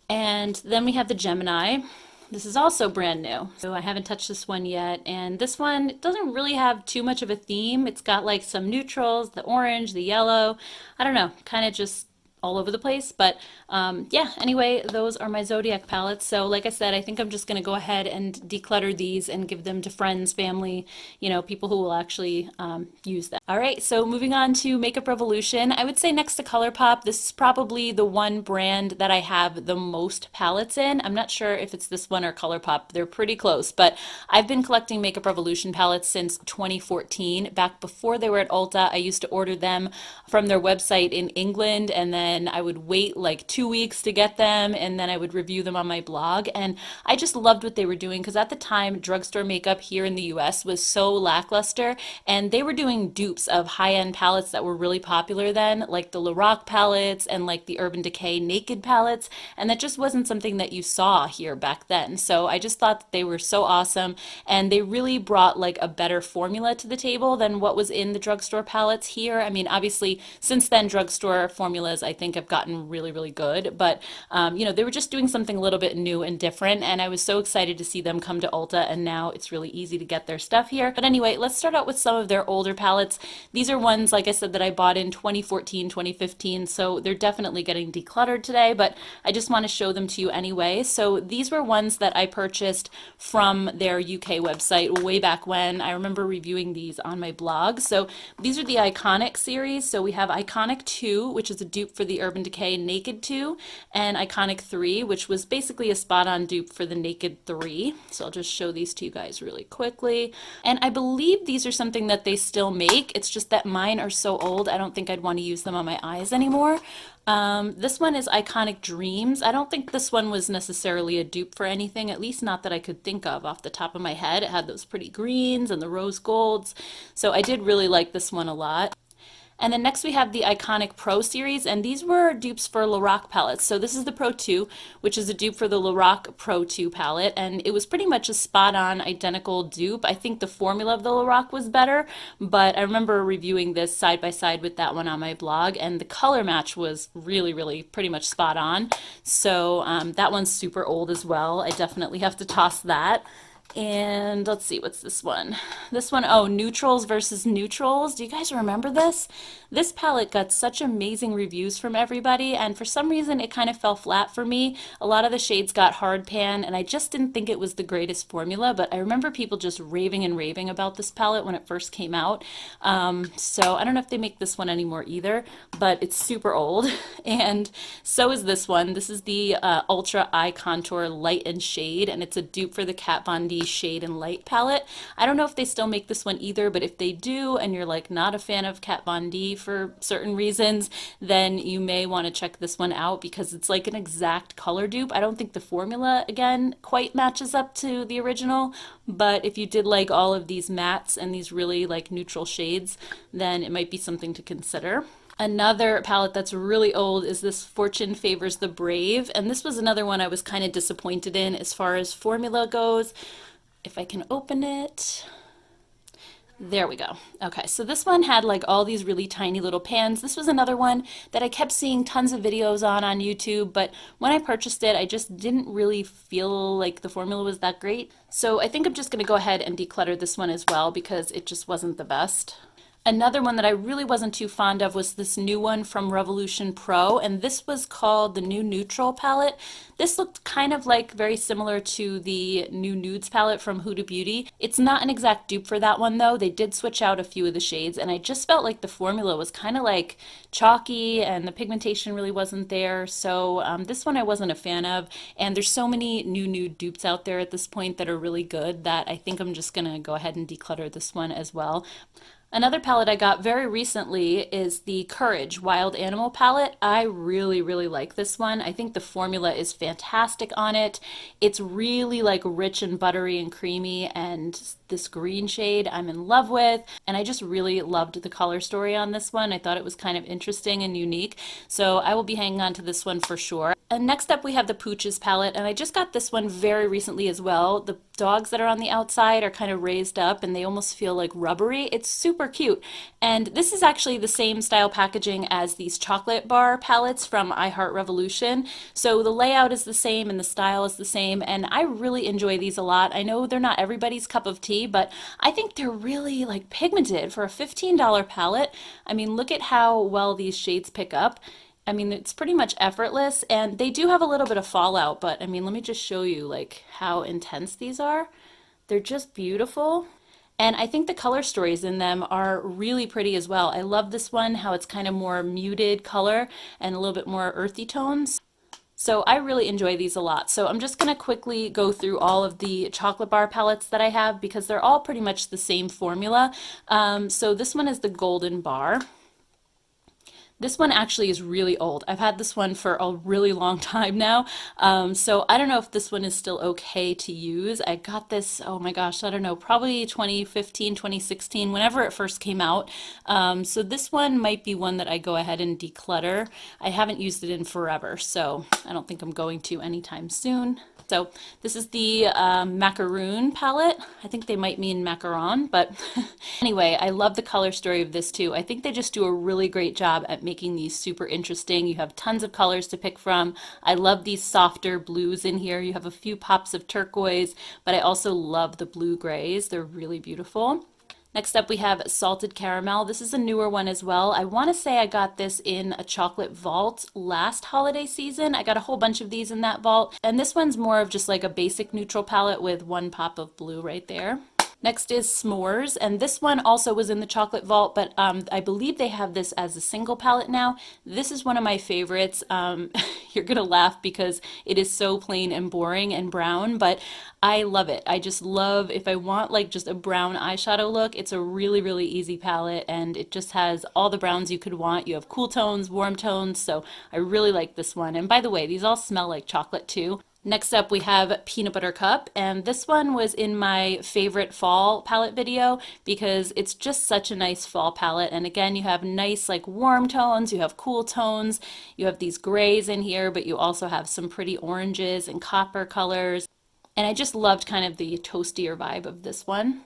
And then we have the Gemini. This is also brand new, so I haven't touched this one yet. And this one doesn't really have too much of a theme. It's got like some neutrals, the orange, the yellow. I don't know, kind of just all over the place, but yeah, anyway, those are my Zodiac palettes. So like I said, I think I'm just going to go ahead and declutter these and give them to friends, family, you know, people who will actually use them. All right, so moving on to Makeup Revolution, I would say next to ColourPop, this is probably the one brand that I have the most palettes in. I'm not sure if it's this one or ColourPop. They're pretty close, but I've been collecting Makeup Revolution palettes since 2014. Back before they were at Ulta, I used to order them from their website in England, and then I would wait like 2 weeks to get them, and then I would review them on my blog. And I just loved what they were doing because at the time, drugstore makeup here in the US was so lackluster, and they were doing dupes of high-end palettes that were really popular then, like the Lorac palettes and like the Urban Decay Naked palettes, and that just wasn't something that you saw here back then. So I just thought that they were so awesome, and they really brought like a better formula to the table than what was in the drugstore palettes here. I mean, obviously, since then, drugstore formulas, I think, have gotten really, really good. But, you know, they were just doing something a little bit new and different. And I was so excited to see them come to Ulta. And now it's really easy to get their stuff here. But anyway, let's start out with some of their older palettes. These are ones, like I said, that I bought in 2014, 2015. So they're definitely getting decluttered today. But I just want to show them to you anyway. So these were ones that I purchased from their UK website way back when. I remember reviewing these on my blog. So these are the Iconic series. So we have Iconic 2, which is a dupe for the Urban Decay Naked 2, and Iconic 3, which was basically a spot-on dupe for the Naked 3. So I'll just show these to you guys really quickly. And I believe these are something that they still make. It's just that mine are so old, I don't think I'd want to use them on my eyes anymore. This one is Iconic Dreams. I don't think this one was necessarily a dupe for anything, at least not that I could think of off the top of my head. It had those pretty greens and the rose golds. So I did really like this one a lot. And then next we have the Iconic Pro series, and these were dupes for Lorac palettes. So this is the Pro 2, which is a dupe for the Lorac Pro 2 palette, and it was pretty much a spot-on identical dupe. I think the formula of the Lorac was better, but I remember reviewing this side by side with that one on my blog, and the color match was really, really pretty much spot on. So that one's super old as well. I definitely have to toss that. And let's see, what's this one? This one, oh, Neutrals versus Neutrals. Do you guys remember this? This palette got such amazing reviews from everybody, and for some reason it kind of fell flat for me. A lot of the shades got hard pan, and I just didn't think it was the greatest formula, but I remember people just raving and raving about this palette when it first came out. So I don't know if they make this one anymore either, but it's super old. And so is this one. This is the Ultra Eye Contour Light and Shade, and it's a dupe for the Kat Von D Shade and Light palette. I don't know if they still make this one either, but if they do and you're like not a fan of Kat Von D for certain reasons, then you may want to check this one out because it's like an exact color dupe. I don't think the formula, again, quite matches up to the original, but if you did like all of these mattes and these really like neutral shades, then it might be something to consider. Another palette that's really old is this Fortune Favors the Brave, and this was another one I was kind of disappointed in as far as formula goes. If I can open it. There we go. Okay, so this one had like all these really tiny little pans. This was another one that I kept seeing tons of videos on YouTube, but when I purchased it, I just didn't really feel like the formula was that great. So I think I'm just going to go ahead and declutter this one as well because it just wasn't the best. Another one that I really wasn't too fond of was this new one from Revolution Pro, and this was called the New Neutral palette. This looked kind of like very similar to the New Nudes palette from Huda Beauty. It's not an exact dupe for that one though. They did switch out a few of the shades, and I just felt like the formula was kind of like chalky and the pigmentation really wasn't there. So this one I wasn't a fan of, and there's so many new nude dupes out there at this point that are really good that I think I'm just gonna go ahead and declutter this one as well. Another palette I got very recently is the Courage Wild Animal palette. I really, really like this one. I think the formula is fantastic on it. It's really like rich and buttery and creamy, and this green shade I'm in love with. And I just really loved the color story on this one. I thought it was kind of interesting and unique. So I will be hanging on to this one for sure. And next up we have the Pooches palette, and I just got this one very recently as well. The dogs that are on the outside are kind of raised up and they almost feel like rubbery. It's super cute. And this is actually the same style packaging as these chocolate bar palettes from I Heart Revolution. So the layout is the same and the style is the same, and I really enjoy these a lot. I know they're not everybody's cup of tea, but I think they're really like pigmented for a $15 palette. I mean, look at how well these shades pick up. I mean, it's pretty much effortless, and they do have a little bit of fallout, but I mean, let me just show you like how intense these are. They're just beautiful. And I think the color stories in them are really pretty as well. I love this one, how it's kind of more muted color and a little bit more earthy tones. So I really enjoy these a lot. So I'm just going to quickly go through all of the chocolate bar palettes that I have because they're all pretty much the same formula. So this one is the Golden Bar. This one actually is really old. I've had this one for a really long time now. So I don't know if this one is still okay to use. I got this, oh my gosh, I don't know, probably 2015, 2016, whenever it first came out. So this one might be one that I go ahead and declutter. I haven't used it in forever, so I don't think I'm going to anytime soon. So this is the macaroon palette. I think they might mean macaron, but anyway, I love the color story of this too. I think they just do a really great job at making these super interesting. You have tons of colors to pick from. I love these softer blues in here. You have a few pops of turquoise, but I also love the blue grays. They're really beautiful. Next up we have Salted Caramel. This is a newer one as well. I want to say I got this in a chocolate vault last holiday season. I got a whole bunch of these in that vault. And this one's more of just like a basic neutral palette with one pop of blue right there. Next is S'mores, and this one also was in the chocolate vault, but I believe they have this as a single palette now. This is one of my favorites. You're gonna laugh because it is so plain and boring and brown, but I love it. I just love, if I want like just a brown eyeshadow look, it's a really, really easy palette, and it just has all the browns you could want. You have cool tones, warm tones, so I really like this one. And by the way, these all smell like chocolate too. Next up we have Peanut Butter Cup, and this one was in my favorite fall palette video because it's just such a nice fall palette. And again, you have nice like warm tones, you have cool tones, you have these grays in here, but you also have some pretty oranges and copper colors. And I just loved kind of the toastier vibe of this one.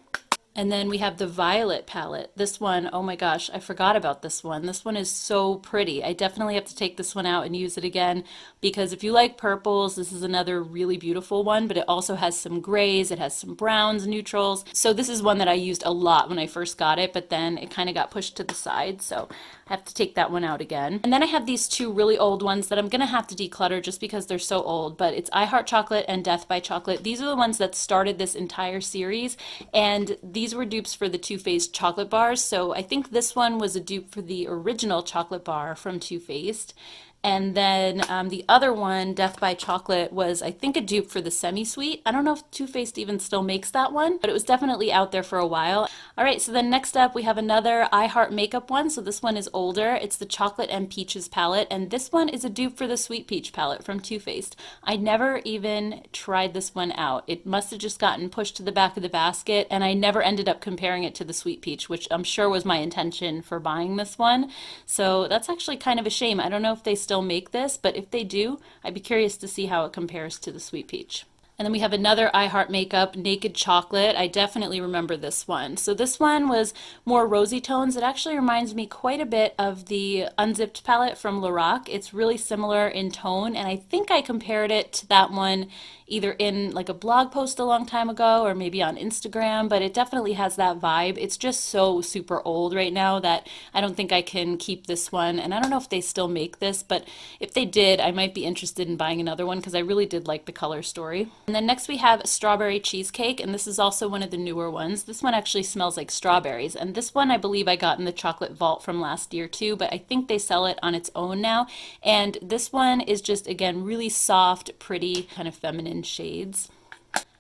And then we have the Violet palette. This one, oh my gosh, I forgot about this one. This one is so pretty. I definitely have to take this one out and use it again because if you like purples, this is another really beautiful one, but it also has some grays, it has some browns, neutrals. So this is one that I used a lot when I first got it, but then it kind of got pushed to the side. So I have to take that one out again. And then I have these two really old ones that I'm gonna have to declutter just because they're so old, but it's I Heart Chocolate and Death by Chocolate. These are the ones that started this entire series, and these were dupes for the Too Faced chocolate bars. So I think this one was a dupe for the original chocolate bar from Too Faced. And then the other one, Death by Chocolate, was I think a dupe for the semi-sweet. I don't know if Too Faced even still makes that one, but it was definitely out there for a while. All right, so then next up we have another I Heart Makeup one. So this one is older. It's the Chocolate and Peaches palette, and this one is a dupe for the Sweet Peach palette from Too Faced. I never even tried this one out. It must have just gotten pushed to the back of the basket, and I never ended up comparing it to the Sweet Peach, which I'm sure was my intention for buying this one. So that's actually kind of a shame. I don't know if they still make this, but if they do, I'd be curious to see how it compares to the Sweet Peach. And then we have another I Heart Makeup Naked Chocolate. I definitely remember this one. So this one was more rosy tones. It actually reminds me quite a bit of the Unzipped palette from Lorac. It's really similar in tone, and I think I compared it to that one either in like a blog post a long time ago or maybe on Instagram, but it definitely has that vibe. It's just so super old right now that I don't think I can keep this one. And I don't know if they still make this, but if they did, I might be interested in buying another one because I really did like the color story. And then next we have Strawberry Cheesecake, and this is also one of the newer ones. This one actually smells like strawberries, and this one I believe I got in the Chocolate Vault from last year too, but I think they sell it on its own now. And this one is just, again, really soft, pretty, kind of feminine shades.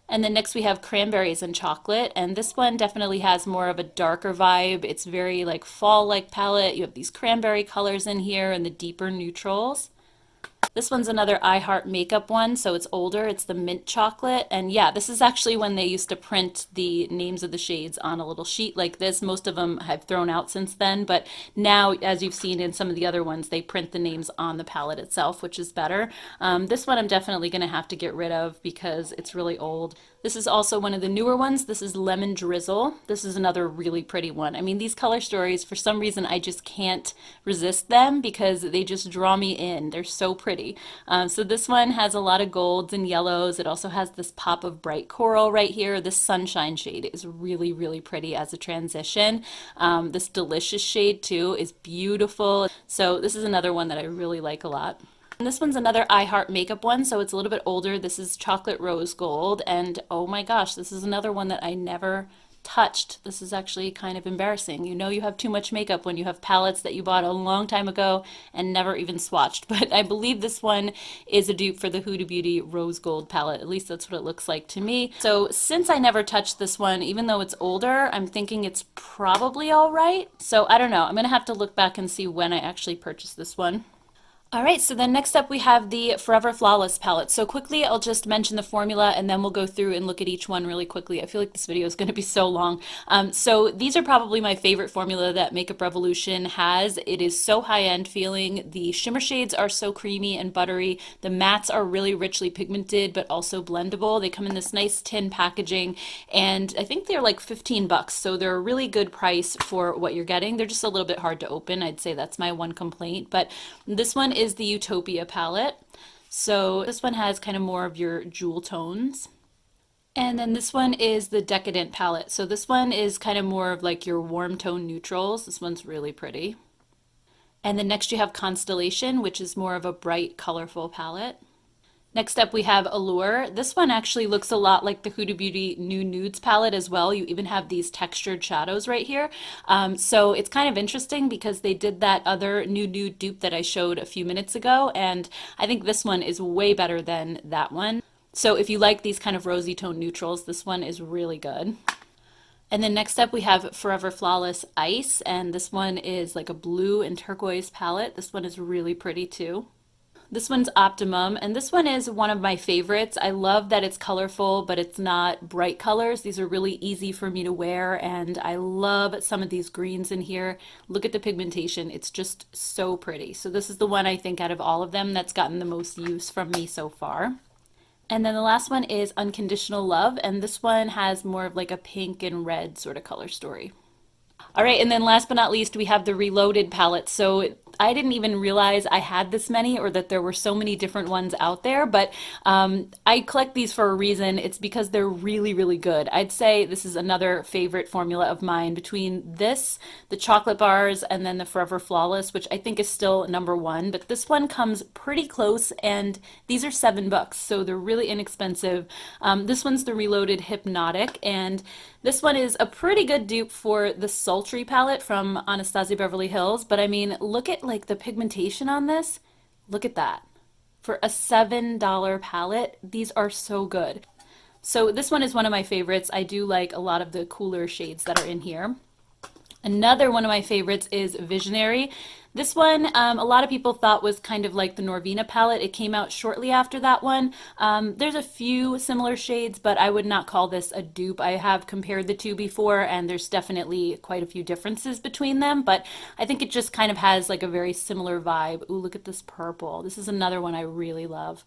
And then next we have Cranberries and Chocolate, and this one definitely has more of a darker vibe. It's very like fall-like palette. You have these cranberry colors in here and the deeper neutrals. This one's another I Heart Makeup one, so it's older. It's the Mint Chocolate. And yeah, this is actually when they used to print the names of the shades on a little sheet like this. Most of them have thrown out since then, but now, as you've seen in some of the other ones, they print the names on the palette itself, which is better. This one I'm definitely going to have to get rid of because it's really old. This is also one of the newer ones. This is Lemon Drizzle. This is another really pretty one. I mean, these color stories, for some reason, I just can't resist them because they just draw me in. They're so pretty. So this one has a lot of golds and yellows. It also has this pop of bright coral right here. This Sunshine shade is really, really pretty as a transition. This Delicious shade too is beautiful. So this is another one that I really like a lot. And this one's another I Heart Makeup one, so it's a little bit older. This is Chocolate Rose Gold, and oh my gosh, this is another one that I never touched. This is actually kind of embarrassing. You know you have too much makeup when you have palettes that you bought a long time ago and never even swatched, but I believe this one is a dupe for the Huda Beauty Rose Gold palette. At least that's what it looks like to me. So since I never touched this one, even though it's older, I'm thinking it's probably all right. So I don't know. I'm gonna have to look back and see when I actually purchased this one. All right, so then next up we have the Forever Flawless palette. So quickly, I'll just mention the formula and then we'll go through and look at each one really quickly. I feel like this video is going to be so long. So these are probably my favorite formula that Makeup Revolution has. It is so high-end feeling. The shimmer shades are so creamy and buttery. The mattes are really richly pigmented but also blendable. They come in this nice tin packaging and I think they're like 15 bucks. So they're a really good price for what you're getting. They're just a little bit hard to open. I'd say that's my one complaint. But this one is the Utopia palette. So this one has kind of more of your jewel tones. And then this one is the Decadent palette. So this one is kind of more of like your warm tone neutrals. This one's really pretty. And then next you have Constellation, which is more of a bright, colorful palette. Next up we have Allure. This one actually looks a lot like the Huda Beauty New Nudes palette as well. You even have these textured shadows right here. So it's kind of interesting because they did that other New Nude dupe that I showed a few minutes ago, and I think this one is way better than that one. So if you like these kind of rosy tone neutrals, this one is really good. And then next up we have Forever Flawless Ice, and this one is like a blue and turquoise palette. This one is really pretty too. This one's Optimum, and this one is one of my favorites. I love that it's colorful, but it's not bright colors. These are really easy for me to wear, and I love some of these greens in here. Look at the pigmentation. It's just so pretty. So this is the one I think out of all of them that's gotten the most use from me so far. And then the last one is Unconditional Love, and this one has more of like a pink and red sort of color story. All right, and then last but not least, we have the Reloaded palette. So I didn't even realize I had this many or that there were so many different ones out there, but I collect these for a reason. It's because they're really, really good. I'd say this is another favorite formula of mine between this, the chocolate bars, and then the Forever Flawless, which I think is still number one, but this one comes pretty close, and these are $7, so they're really inexpensive. This one's the Reloaded Hypnotic, and this one is a pretty good dupe for the Sultry palette from Anastasia Beverly Hills, but I mean, look at like the pigmentation on this. Look at that. For a $7 palette, these are so good. So this one is one of my favorites. I do like a lot of the cooler shades that are in here. Another one of my favorites is Visionary. This one, a lot of people thought was kind of like the Norvina palette. It came out shortly after that one. There's a few similar shades, but I would not call this a dupe. I have compared the two before, and there's definitely quite a few differences between them, but I think it just kind of has like a very similar vibe. Ooh, look at this purple. This is another one I really love.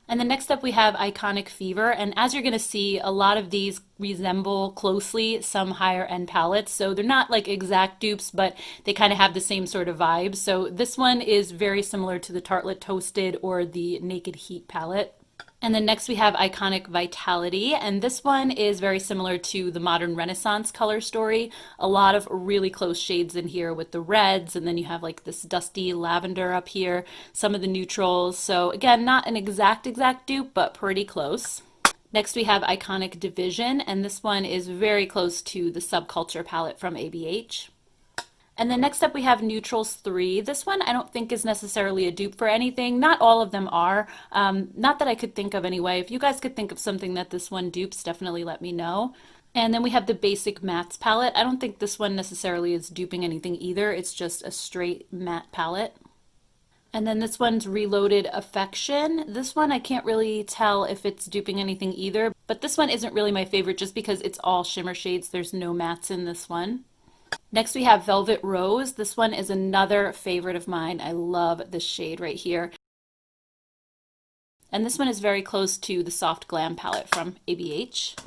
And then next up we have Iconic Fever, and as you're going to see, a lot of these resemble closely some higher end palettes, so they're not like exact dupes, but they kind of have the same sort of vibe. So this one is very similar to the Tartelette Toasted or the Naked Heat palette. And then next we have Iconic Vitality, and this one is very similar to the Modern Renaissance color story. A lot of really close shades in here with the reds, and then you have like this dusty lavender up here, some of the neutrals. So again, not an exact dupe, but pretty close. Next we have Iconic Division, and this one is very close to the Subculture palette from ABH. And then next up we have Neutrals 3. This one I don't think is necessarily a dupe for anything. Not all of them are. Not that I could think of anyway. If you guys could think of something that this one dupes, definitely let me know. And then we have the Basic Mattes palette. I don't think this one necessarily is duping anything either. It's just a straight matte palette. And then this one's Reloaded Affection. This one I can't really tell if it's duping anything either, but this one isn't really my favorite just because it's all shimmer shades. There's no mattes in this one. Next we have Velvet Rose. This one is another favorite of mine. I love this shade right here. And this one is very close to the Soft Glam palette from ABH.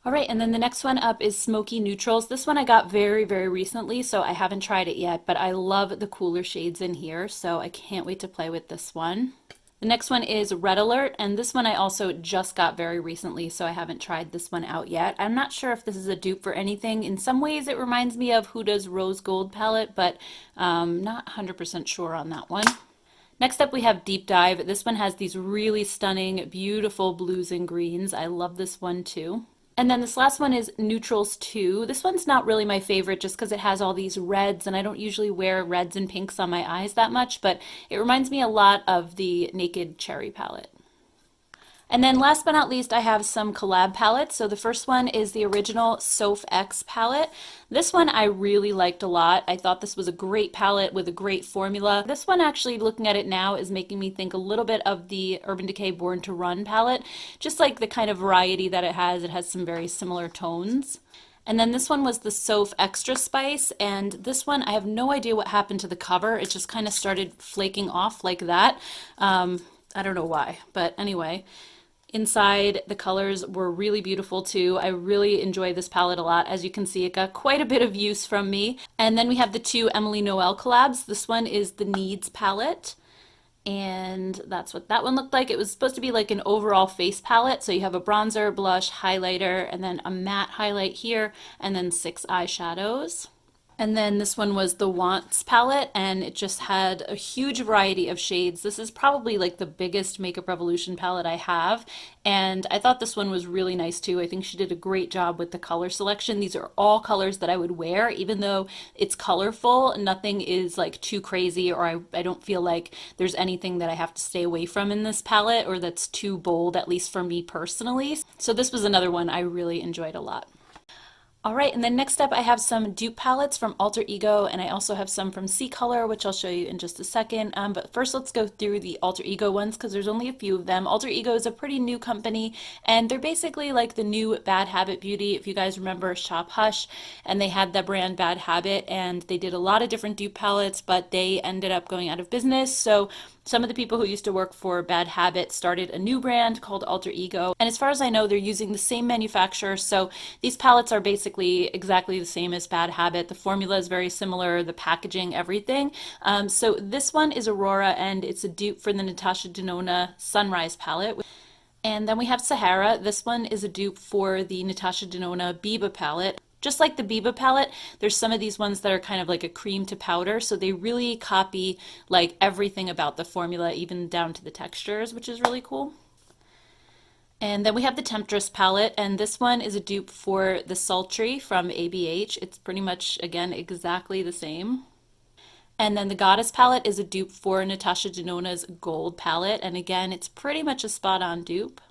All right, and then the next one up is Smoky Neutrals. This one I got very, very recently, so I haven't tried it yet, but I love the cooler shades in here, so I can't wait to play with this one. The next one is Red Alert, and this one I also just got very recently, so I haven't tried this one out yet. I'm not sure if this is a dupe for anything. In some ways it reminds me of Huda's Rose Gold palette, but not 100% sure on that one. Next up we have Deep Dive. This one has these really stunning, beautiful blues and greens. I love this one too. And then this last one is Neutrals 2. This one's not really my favorite just because it has all these reds, and I don't usually wear reds and pinks on my eyes that much, but it reminds me a lot of the Naked Cherry palette. And then last but not least, I have some collab palettes. So the first one is the original Soph X palette. This one I really liked a lot. I thought this was a great palette with a great formula. This one actually, looking at it now, is making me think a little bit of the Urban Decay Born to Run palette. Just like the kind of variety that it has some very similar tones. And then this one was the Soph Extra Spice, and this one I have no idea what happened to the cover. It just kind of started flaking off like that. I don't know why, but anyway. Inside, the colors were really beautiful too. I really enjoy this palette a lot. As you can see, it got quite a bit of use from me. And then we have the two Emily Noel collabs. This one is the Needs palette, and that's what that one looked like. It was supposed to be like an overall face palette. So you have a bronzer, blush, highlighter, and then a matte highlight here, and then 6 eyeshadows. And then this one was the Wants palette, and it just had a huge variety of shades. This is probably like the biggest Makeup Revolution palette I have, and I thought this one was really nice too. I think she did a great job with the color selection. These are all colors that I would wear, even though it's colorful. Nothing is like too crazy, or I don't feel like there's anything that I have to stay away from in this palette or that's too bold, at least for me personally. So this was another one I really enjoyed a lot. All right, and then next up I have some dupe palettes from Alter Ego, and I also have some from CColor, which I'll show you in just a second. But first let's go through the Alter Ego ones because there's only a few of them. Alter Ego is a pretty new company, and they're basically like the new Bad Habit Beauty. If you guys remember Shop Hush, and they had the brand Bad Habit, and they did a lot of different dupe palettes, but they ended up going out of business. So some of the people who used to work for Bad Habit started a new brand called Alter Ego. And as far as I know, they're using the same manufacturer. So these palettes are basically exactly the same as Bad Habit. The formula is very similar, the packaging, everything. So this one is Aurora, and it's a dupe for the Natasha Denona Sunrise palette. And then we have Sahara. This one is a dupe for the Natasha Denona Biba palette. Just like the Biba palette, there's some of these ones that are kind of like a cream to powder, so they really copy like everything about the formula, even down to the textures, which is really cool. And then we have the Temptress palette, and this one is a dupe for the Sultry from ABH. It's pretty much, again, exactly the same. And then the Goddess palette is a dupe for Natasha Denona's Gold palette, and again, it's pretty much a spot-on dupe.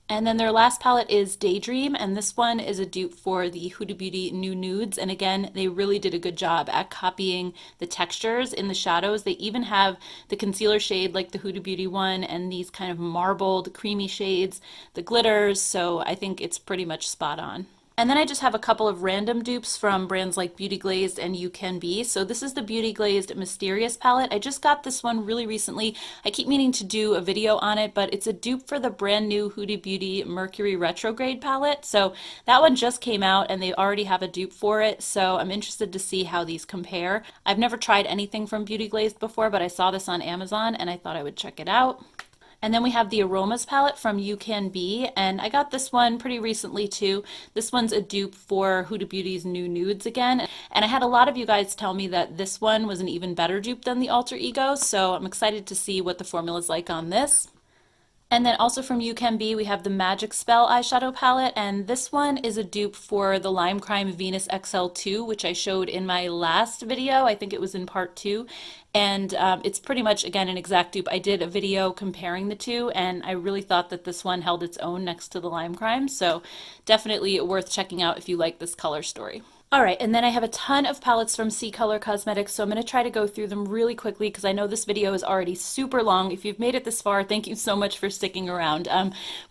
And then their last palette is Daydream, and this one is a dupe for the Huda Beauty New Nudes. And again, they really did a good job at copying the textures in the shadows. They even have the concealer shade like the Huda Beauty one, and these kind of marbled, creamy shades, the glitters, so I think it's pretty much spot on. And then I just have a couple of random dupes from brands like Beauty Glazed and You Can Be. So this is the Beauty Glazed Mysterious palette. I just got this one really recently. I keep meaning to do a video on it, but it's a dupe for the brand new Huda Beauty Mercury Retrograde palette. So that one just came out and they already have a dupe for it. So I'm interested to see how these compare. I've never tried anything from Beauty Glazed before, but I saw this on Amazon and I thought I would check it out. And then we have the Aromas palette from You Can Be, and I got this one pretty recently too. This one's a dupe for Huda Beauty's New Nudes again, and I had a lot of you guys tell me that this one was an even better dupe than the Alter Ego, so I'm excited to see what the formula's like on this. And then also from You Can Be, we have the Magic Spell eyeshadow palette, and this one is a dupe for the Lime Crime Venus XL2, which I showed in my last video. I think it was in part 2. And it's pretty much, again, an exact dupe. I did a video comparing the two, and I really thought that this one held its own next to the Lime Crime, so definitely worth checking out if you like this color story. All right, and then I have a ton of palettes from CColor Cosmetics, so I'm going to try to go through them really quickly because I know this video is already super long. If you've made it this far, thank you so much for sticking around.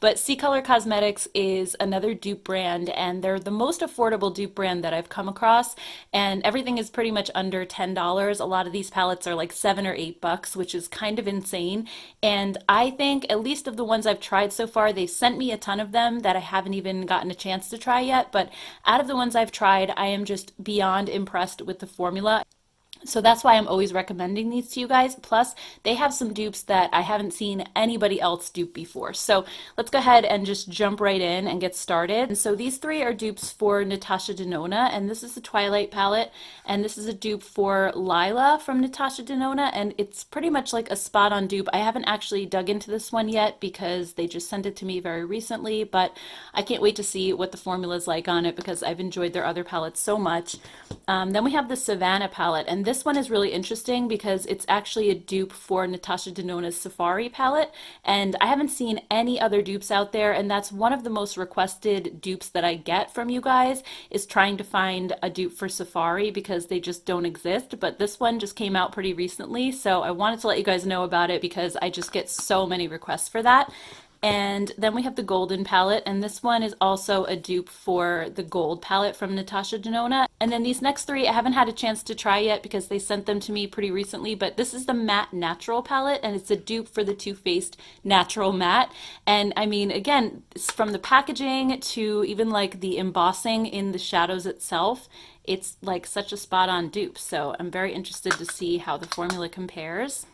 But CColor Cosmetics is another dupe brand, and they're the most affordable dupe brand that I've come across, and everything is pretty much under $10. A lot of these palettes are like $7 or $8, which is kind of insane. And I think, at least of the ones I've tried so far, they've sent me a ton of them that I haven't even gotten a chance to try yet, but out of the ones I've tried, I am just beyond impressed with the formula. So that's why I'm always recommending these to you guys. Plus, they have some dupes that I haven't seen anybody else dupe before. So let's go ahead and just jump right in and get started. And so these three are dupes for Natasha Denona, and this is the Twilight palette, and this is a dupe for Lila from Natasha Denona, and it's pretty much like a spot-on dupe. I haven't actually dug into this one yet because they just sent it to me very recently, but I can't wait to see what the formula is like on it because I've enjoyed their other palettes so much. Then we have the Savannah palette, and this one is really interesting because it's actually a dupe for Natasha Denona's Safari palette, and I haven't seen any other dupes out there, and that's one of the most requested dupes that I get from you guys, is trying to find a dupe for Safari because they just don't exist. But this one just came out pretty recently, so I wanted to let you guys know about it because I just get so many requests for that. And then we have the Golden palette, and this one is also a dupe for the Gold palette from Natasha Denona. And then these next three I haven't had a chance to try yet because they sent them to me pretty recently, but this is the Matte Natural palette, and it's a dupe for the Too Faced Natural Matte. And I mean, again, from the packaging to even like the embossing in the shadows itself, it's like such a spot-on dupe. So I'm very interested to see how the formula compares.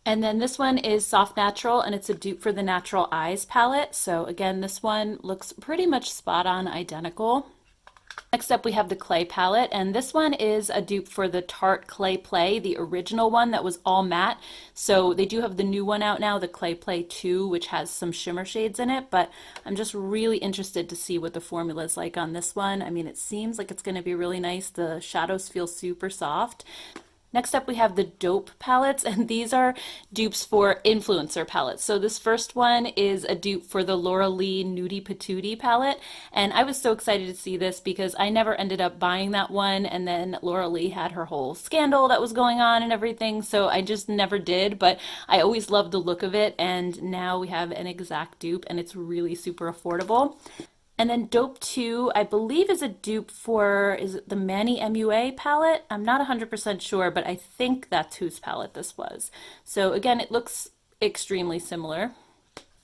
And then this one is Soft Natural, and it's a dupe for the Natural Eyes palette. So again, this one looks pretty much spot on identical. Next up we have the Clay palette, and this one is a dupe for the Tarte Clay Play, the original one that was all matte. So they do have the new one out now, the Clay Play 2, which has some shimmer shades in it, but I'm just really interested to see what the formula is like on this one. I mean, it seems like it's going to be really nice. The shadows feel super soft. Next up we have the Dupe palettes, and these are dupes for influencer palettes. So this first one is a dupe for the Laura Lee Nudie Patootie palette, and I was so excited to see this because I never ended up buying that one, and then Laura Lee had her whole scandal that was going on and everything, so I just never did, but I always loved the look of it, and now we have an exact dupe, and it's really super affordable. And then Dope 2, I believe, is a dupe for, is it the Manny MUA palette? I'm not 100% sure, but I think that's whose palette this was. So again, it looks extremely similar.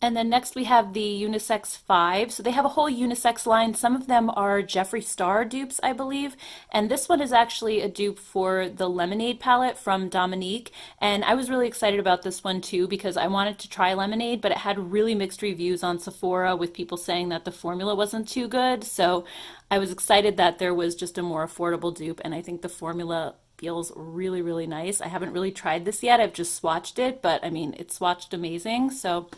And then next we have the Unisex 5. So they have a whole unisex line. Some of them are Jeffree Star dupes, I believe. And this one is actually a dupe for the Lemonade palette from Dominique. And I was really excited about this one too because I wanted to try Lemonade, but it had really mixed reviews on Sephora with people saying that the formula wasn't too good. So I was excited that there was just a more affordable dupe, and I think the formula feels really, really nice. I haven't really tried this yet. I've just swatched it, but I mean, it swatched amazing. So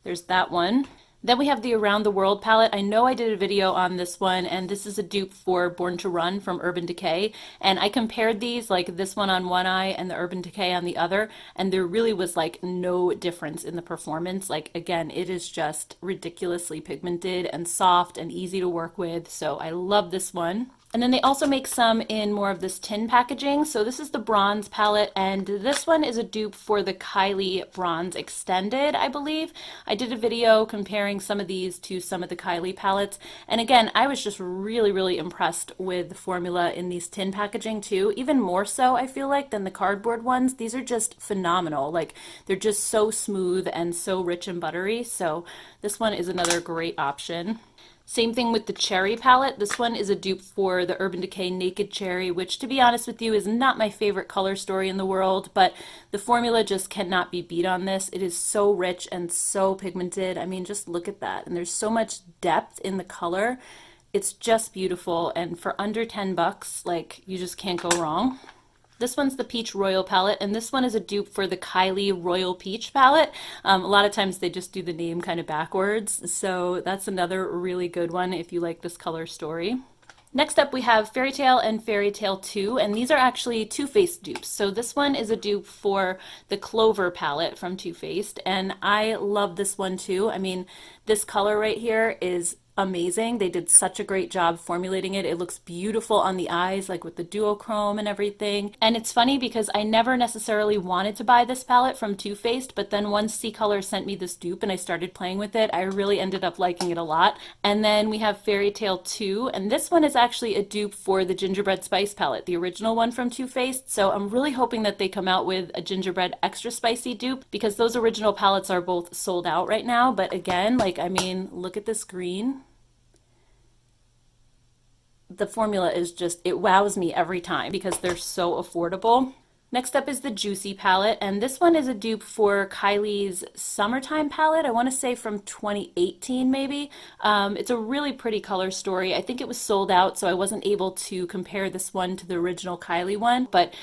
there's that one. Then we have the Around the World palette. I know I did a video on this one, and this is a dupe for Born to Run from Urban Decay. And I compared these, like this one on one eye and the Urban Decay on the other, and there really was like no difference in the performance. Like, again, it is just ridiculously pigmented and soft and easy to work with. So I love this one. And then they also make some in more of this tin packaging. So this is the bronze palette, and this one is a dupe for the Kylie Bronze Extended, I believe. I did a video comparing some of these to some of the Kylie palettes. And again, I was just really, really impressed with the formula in these tin packaging too. Even more so, I feel like, than the cardboard ones. These are just phenomenal. Like, they're just so smooth and so rich and buttery. So this one is another great option. Same thing with the Cherry palette. This one is a dupe for the Urban Decay Naked Cherry, which, to be honest with you, is not my favorite color story in the world, but the formula just cannot be beat on this. It is so rich and so pigmented. I mean, just look at that. And there's so much depth in the color. It's just beautiful. And for under 10 bucks, like, you just can't go wrong. This one's the Peach Royal palette, and this one is a dupe for the Kylie Royal Peach palette. A lot of times they just do the name kind of backwards, so that's another really good one if you like this color story. Next up, we have Fairy Tale and Fairy Tale 2, and these are actually Too Faced dupes. So this one is a dupe for the Clover palette from Too Faced, and I love this one too. I mean, this color right here is amazing. They did such a great job formulating it. It looks beautiful on the eyes, like with the duochrome and everything. And it's funny because I never necessarily wanted to buy this palette from Too Faced, but then once CColor sent me this dupe and I started playing with it, I really ended up liking it a lot. And then we have Fairy Tale 2, and this one is actually a dupe for the Gingerbread Spice palette, the original one from Too Faced. So I'm really hoping that they come out with a Gingerbread Extra Spicy dupe, because those original palettes are both sold out right now. But again, like, I mean, look at this green. The formula is just, it wows me every time because they're so affordable. Next up is the Juicy palette, and this one is a dupe for Kylie's Summertime palette. I want to say from 2018 maybe. It's a really pretty color story. I think it was sold out, so I wasn't able to compare this one to the original Kylie one, but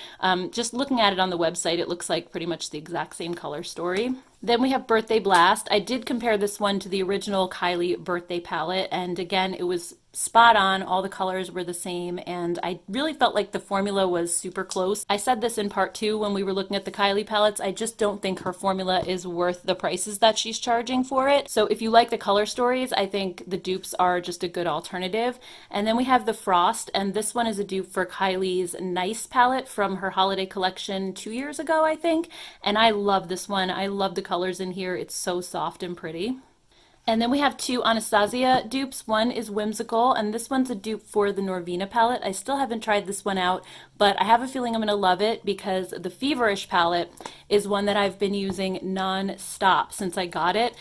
just looking at it on the website, it looks like pretty much the exact same color story. Then we have Birthday Blast. I did compare this one to the original Kylie Birthday palette, and again, it was spot on. All the colors were the same, and I really felt like the formula was super close. I said this in part 2 when we were looking at the Kylie palettes. I just don't think her formula is worth the prices that she's charging for it. So if you like the color stories, I think the dupes are just a good alternative. And then we have the Frost, and this one is a dupe for Kylie's Nice palette from her holiday collection 2 years ago, I think. And I love this one. I love the colors in here. It's so soft and pretty. And then we have 2 Anastasia dupes. One is Whimsical, and this one's a dupe for the Norvina palette. I still haven't tried this one out, but I have a feeling I'm going to love it because the Feverish palette is one that I've been using non-stop since I got it.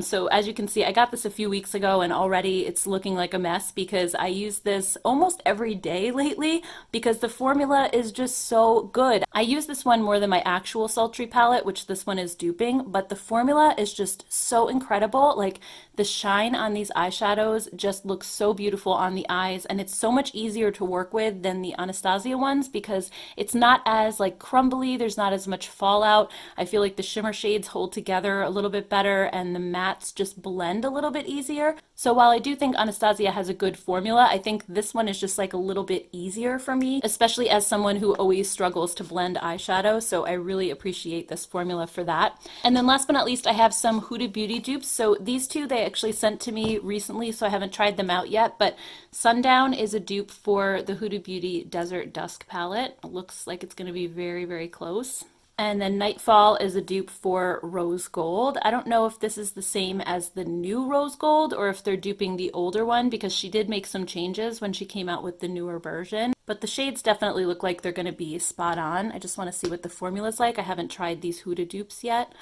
So as you can see, I got this a few weeks ago, and already it's looking like a mess because I use this almost every day lately because the formula is just so good. I use this one more than my actual Sultry palette, which this one is duping, but the formula is just so incredible. Like, the shine on these eyeshadows just looks so beautiful on the eyes, and it's so much easier to work with than the Anastasia ones because it's not as like crumbly, there's not as much fallout. I feel like the shimmer shades hold together a little bit better and the mattes just blend a little bit easier. So while I do think Anastasia has a good formula, I think this one is just like a little bit easier for me, especially as someone who always struggles to blend eyeshadow. So I really appreciate this formula for that. And then last but not least, I have some Huda Beauty dupes. So these two they actually sent to me recently, so I haven't tried them out yet, but Sundown is a dupe for the Huda Beauty Desert Dusk palette. It looks like it's going to be very, very close. And then Nightfall is a dupe for Rose Gold. I don't know if this is the same as the new Rose Gold or if they're duping the older one because she did make some changes when she came out with the newer version. But the shades definitely look like they're going to be spot on. I just want to see what the formula's like. I haven't tried these Huda dupes yet.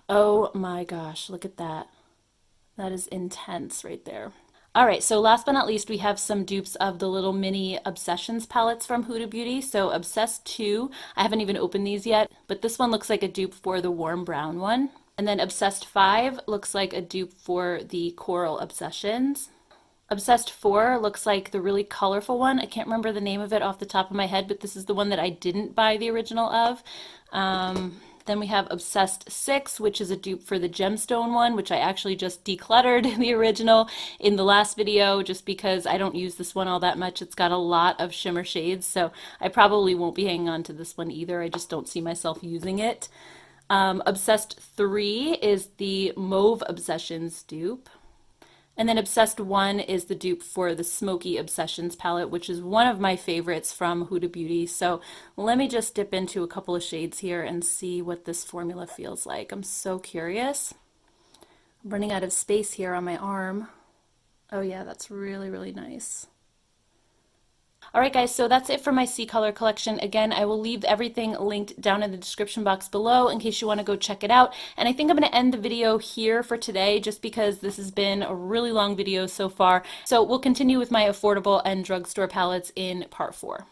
Oh my gosh, look at that. That is intense right there. All right, so last but not least, we have some dupes of the little mini Obsessions palettes from Huda Beauty. So Obsessed 2, I haven't even opened these yet, but this one looks like a dupe for the warm brown one. And then Obsessed 5 looks like a dupe for the Coral Obsessions. Obsessed 4 looks like the really colorful one. I can't remember the name of it off the top of my head, but this is the one that I didn't buy the original of. Then we have Obsessed 6, which is a dupe for the Gemstone one, which I actually just decluttered the original in the last video just because I don't use this one all that much. It's got a lot of shimmer shades, so I probably won't be hanging on to this one either. I just don't see myself using it. Obsessed 3 is the Mauve Obsessions dupe. And then Obsessed 1 is the dupe for the Smoky Obsessions palette, which is one of my favorites from Huda Beauty. So let me just dip into a couple of shades here and see what this formula feels like. I'm so curious. I'm running out of space here on my arm. Oh yeah, that's really, really nice. Alright guys, so that's it for my CColor collection. Again, I will leave everything linked down in the description box below in case you want to go check it out. And I think I'm going to end the video here for today just because this has been a really long video so far. So we'll continue with my affordable and drugstore palettes in part 4.